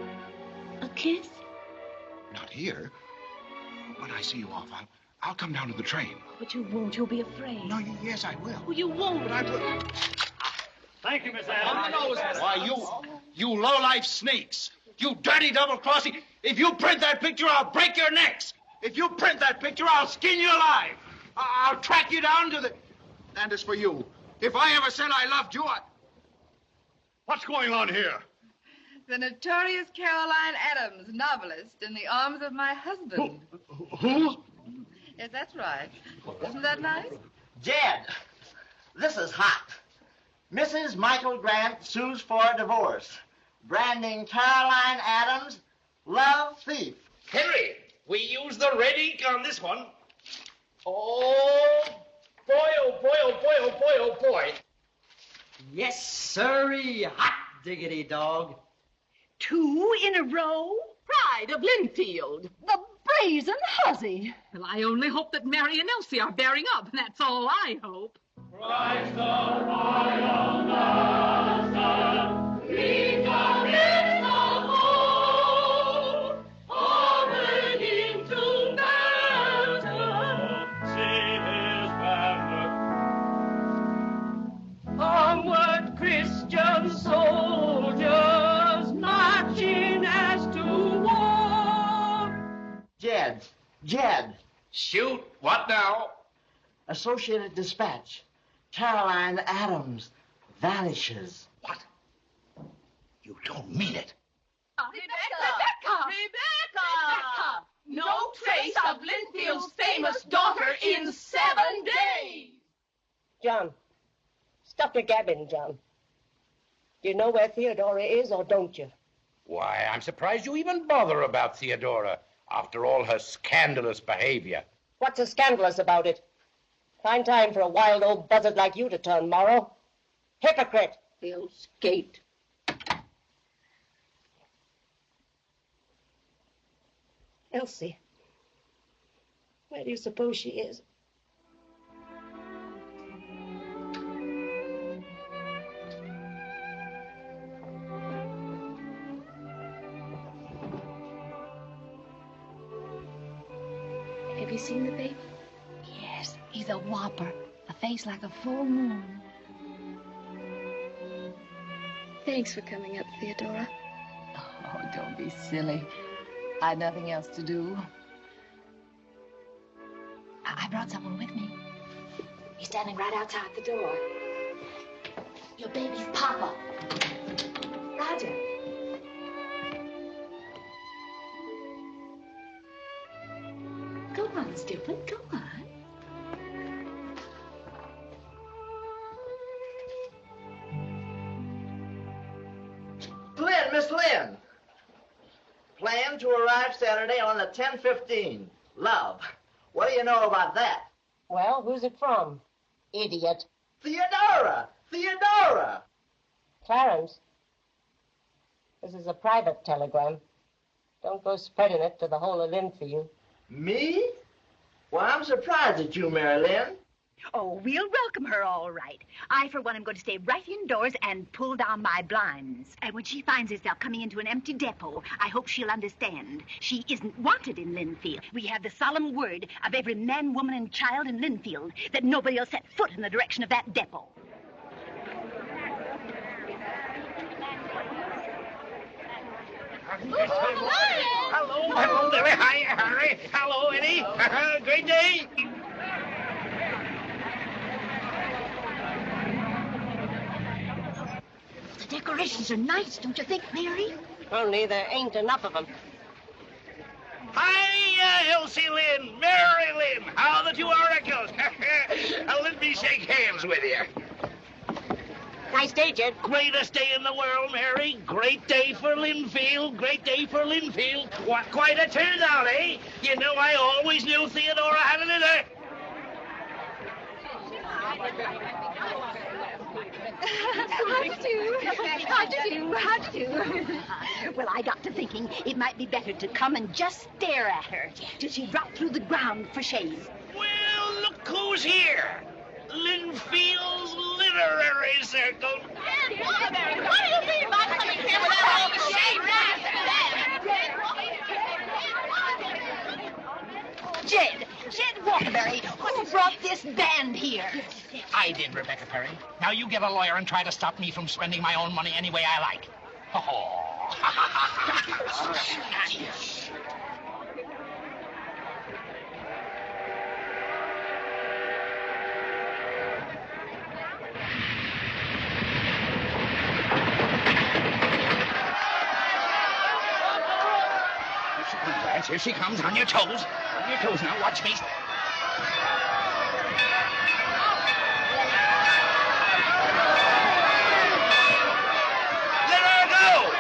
A kiss? Not here. When I see you off, I'll come down to the train. But you won't. You'll be afraid. No, yes, I will. Oh, you won't. But I will. Thank you, Miss Adams. Why, you low-life snakes. You dirty double-crossing. If you print that picture, I'll break your necks. If you print that picture, I'll skin you alive. I'll track you down to the... And as for you, if I ever said I loved you, What's going on here? The notorious Caroline Adams, novelist, in the arms of my husband. Who? Yes, that's right. Isn't that nice? Jed, this is hot. Mrs. Michael Grant sues for divorce. Branding Caroline Adams love thief. Henry, we use the red ink on this one. Oh, boy, oh, boy, oh, boy, oh, boy, oh, boy. Yes, sirree. Hot diggity dog. 2 in a row? Pride of Lynnfield. The brazen hussy. Well, I only hope that Mary and Elsie are bearing up. That's all I hope. Christ the royal master, lead the men of old, already to battle, see his banner. Onward, Christian soldiers, marching as to war. Jed. Shoot. What now? Associated Dispatch. Caroline Adams vanishes. What? You don't mean it. Rebecca! No trace of Lynnfield's famous daughter in 7 days. John, stop your gabbing, John. Do you know where Theodora is, or don't you? Why, I'm surprised you even bother about Theodora after all her scandalous behavior. What's so scandalous about it? Fine time for a wild old buzzard like you to turn moral. Hypocrite. They'll skate. Elsie, where do you suppose she is? Have you seen the baby? Yes, he's a whopper. A face like a full moon. Thanks for coming up, Theodora. Oh, don't be silly. I've nothing else to do. I brought someone with me. He's standing right outside the door. Your baby's papa. Roger. Go on, stupid. Go on. Lynn, Miss Lynn. Plane to arrive Saturday on the 10:15. Love. What do you know about that? Well, who's it from? Idiot. Theodora! Theodora! Clarence, this is a private telegram. Don't go spreading it to the whole of Lynnfield. Me? Well, I'm surprised at you, Mary Lynn. Oh, we'll welcome her all right. I, for one, am going to stay right indoors and pull down my blinds. And when she finds herself coming into an empty depot, I hope she'll understand. She isn't wanted in Lynnfield. We have the solemn word of every man, woman, and child in Lynnfield that nobody will set foot in the direction of that depot. Hello there. Hi, Harry. Hello, Eddie. Great day. The decorations are nice, don't you think, Mary? Only there ain't enough of them. Hi, Elsie Lynn, Mary Lynn. How the two oracles. Let me shake hands with you. Nice day, Jed. Greatest day in the world, Mary. Great day for Lynnfield. Great day for Lynnfield. What, quite a turnout, eh? You know, I always knew Theodora had it in her. How do you do? Well, I got to thinking it might be better to come and just stare at her till she dropped through the ground for shame. Well, look who's here. Lynnfield's Literary Circle. What do you mean by coming here without all the shade? Jed Waterbury, who brought this band here? I did, Rebecca Perry. Now you get a lawyer and try to stop me from spending my own money any way I like. Oh. Here she comes, on your toes. On your toes now, watch me. Let her go!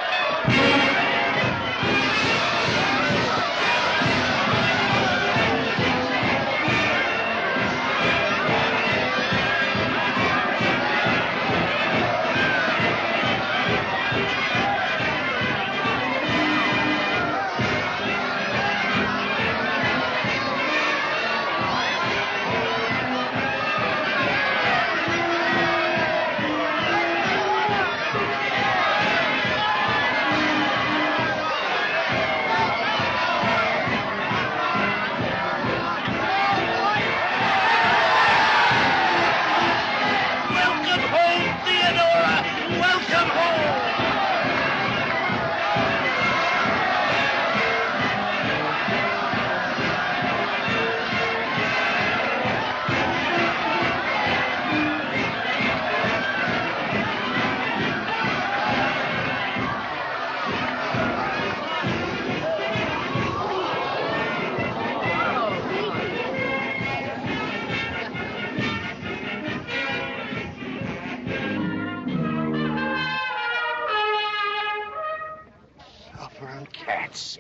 Cats.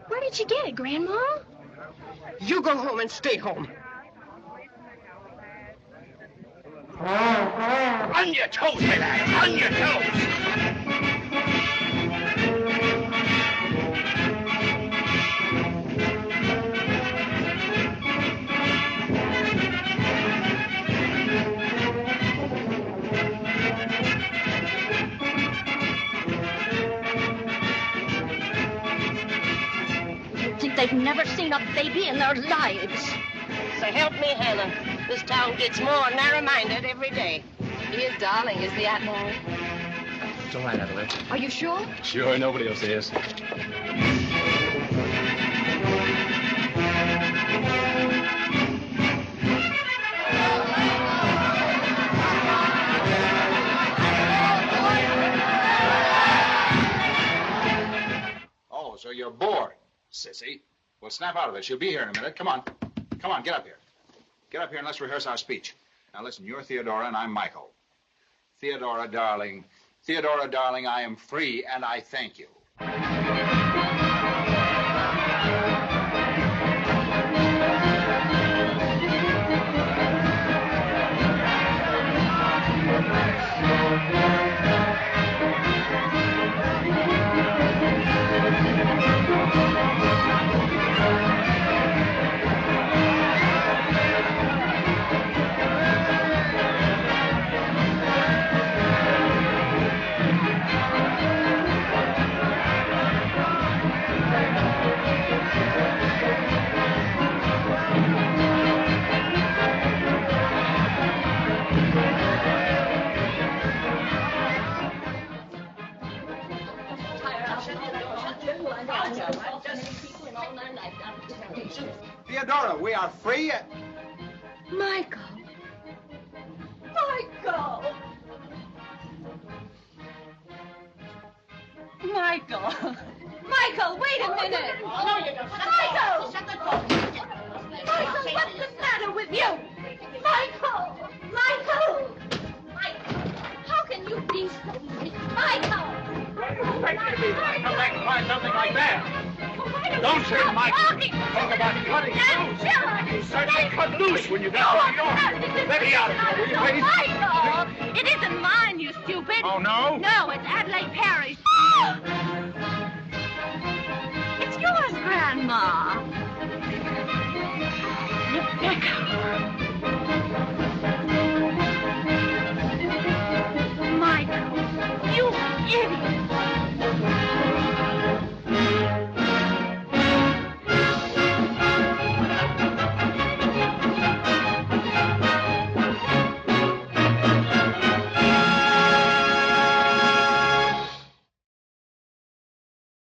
Where did you get it, Grandma? You go home and stay home. On your toes, my lad. On your toes. They've never seen a baby in their lives. So help me, Hannah. This town gets more narrow-minded every day. He is darling, is the Admiral. It's all right, Adelaide. Are you sure? Sure, nobody else is. Oh, so you're bored, sissy. Well, snap out of it. She'll be here in a minute. Come on. Come on, get up here. Get up here and let's rehearse our speech. Now, listen, you're Theodora and I'm Michael. Theodora, darling, Theodora, darling, I am free, and I thank you. Theodora, we are free. Michael. Michael! Michael! Michael, wait a minute! Michael! Michael, what's the matter with you? Michael! Michael! How can you be so weak? Michael! Come back and find something like that. Don't say Michael. Talk about cutting loose. You certainly cut loose when you got to New York. Let me out of here, will you, please? Michael! It isn't mine, you stupid. Oh, no? No, it's Adelaide Perry's. It's yours, Grandma. Rebecca.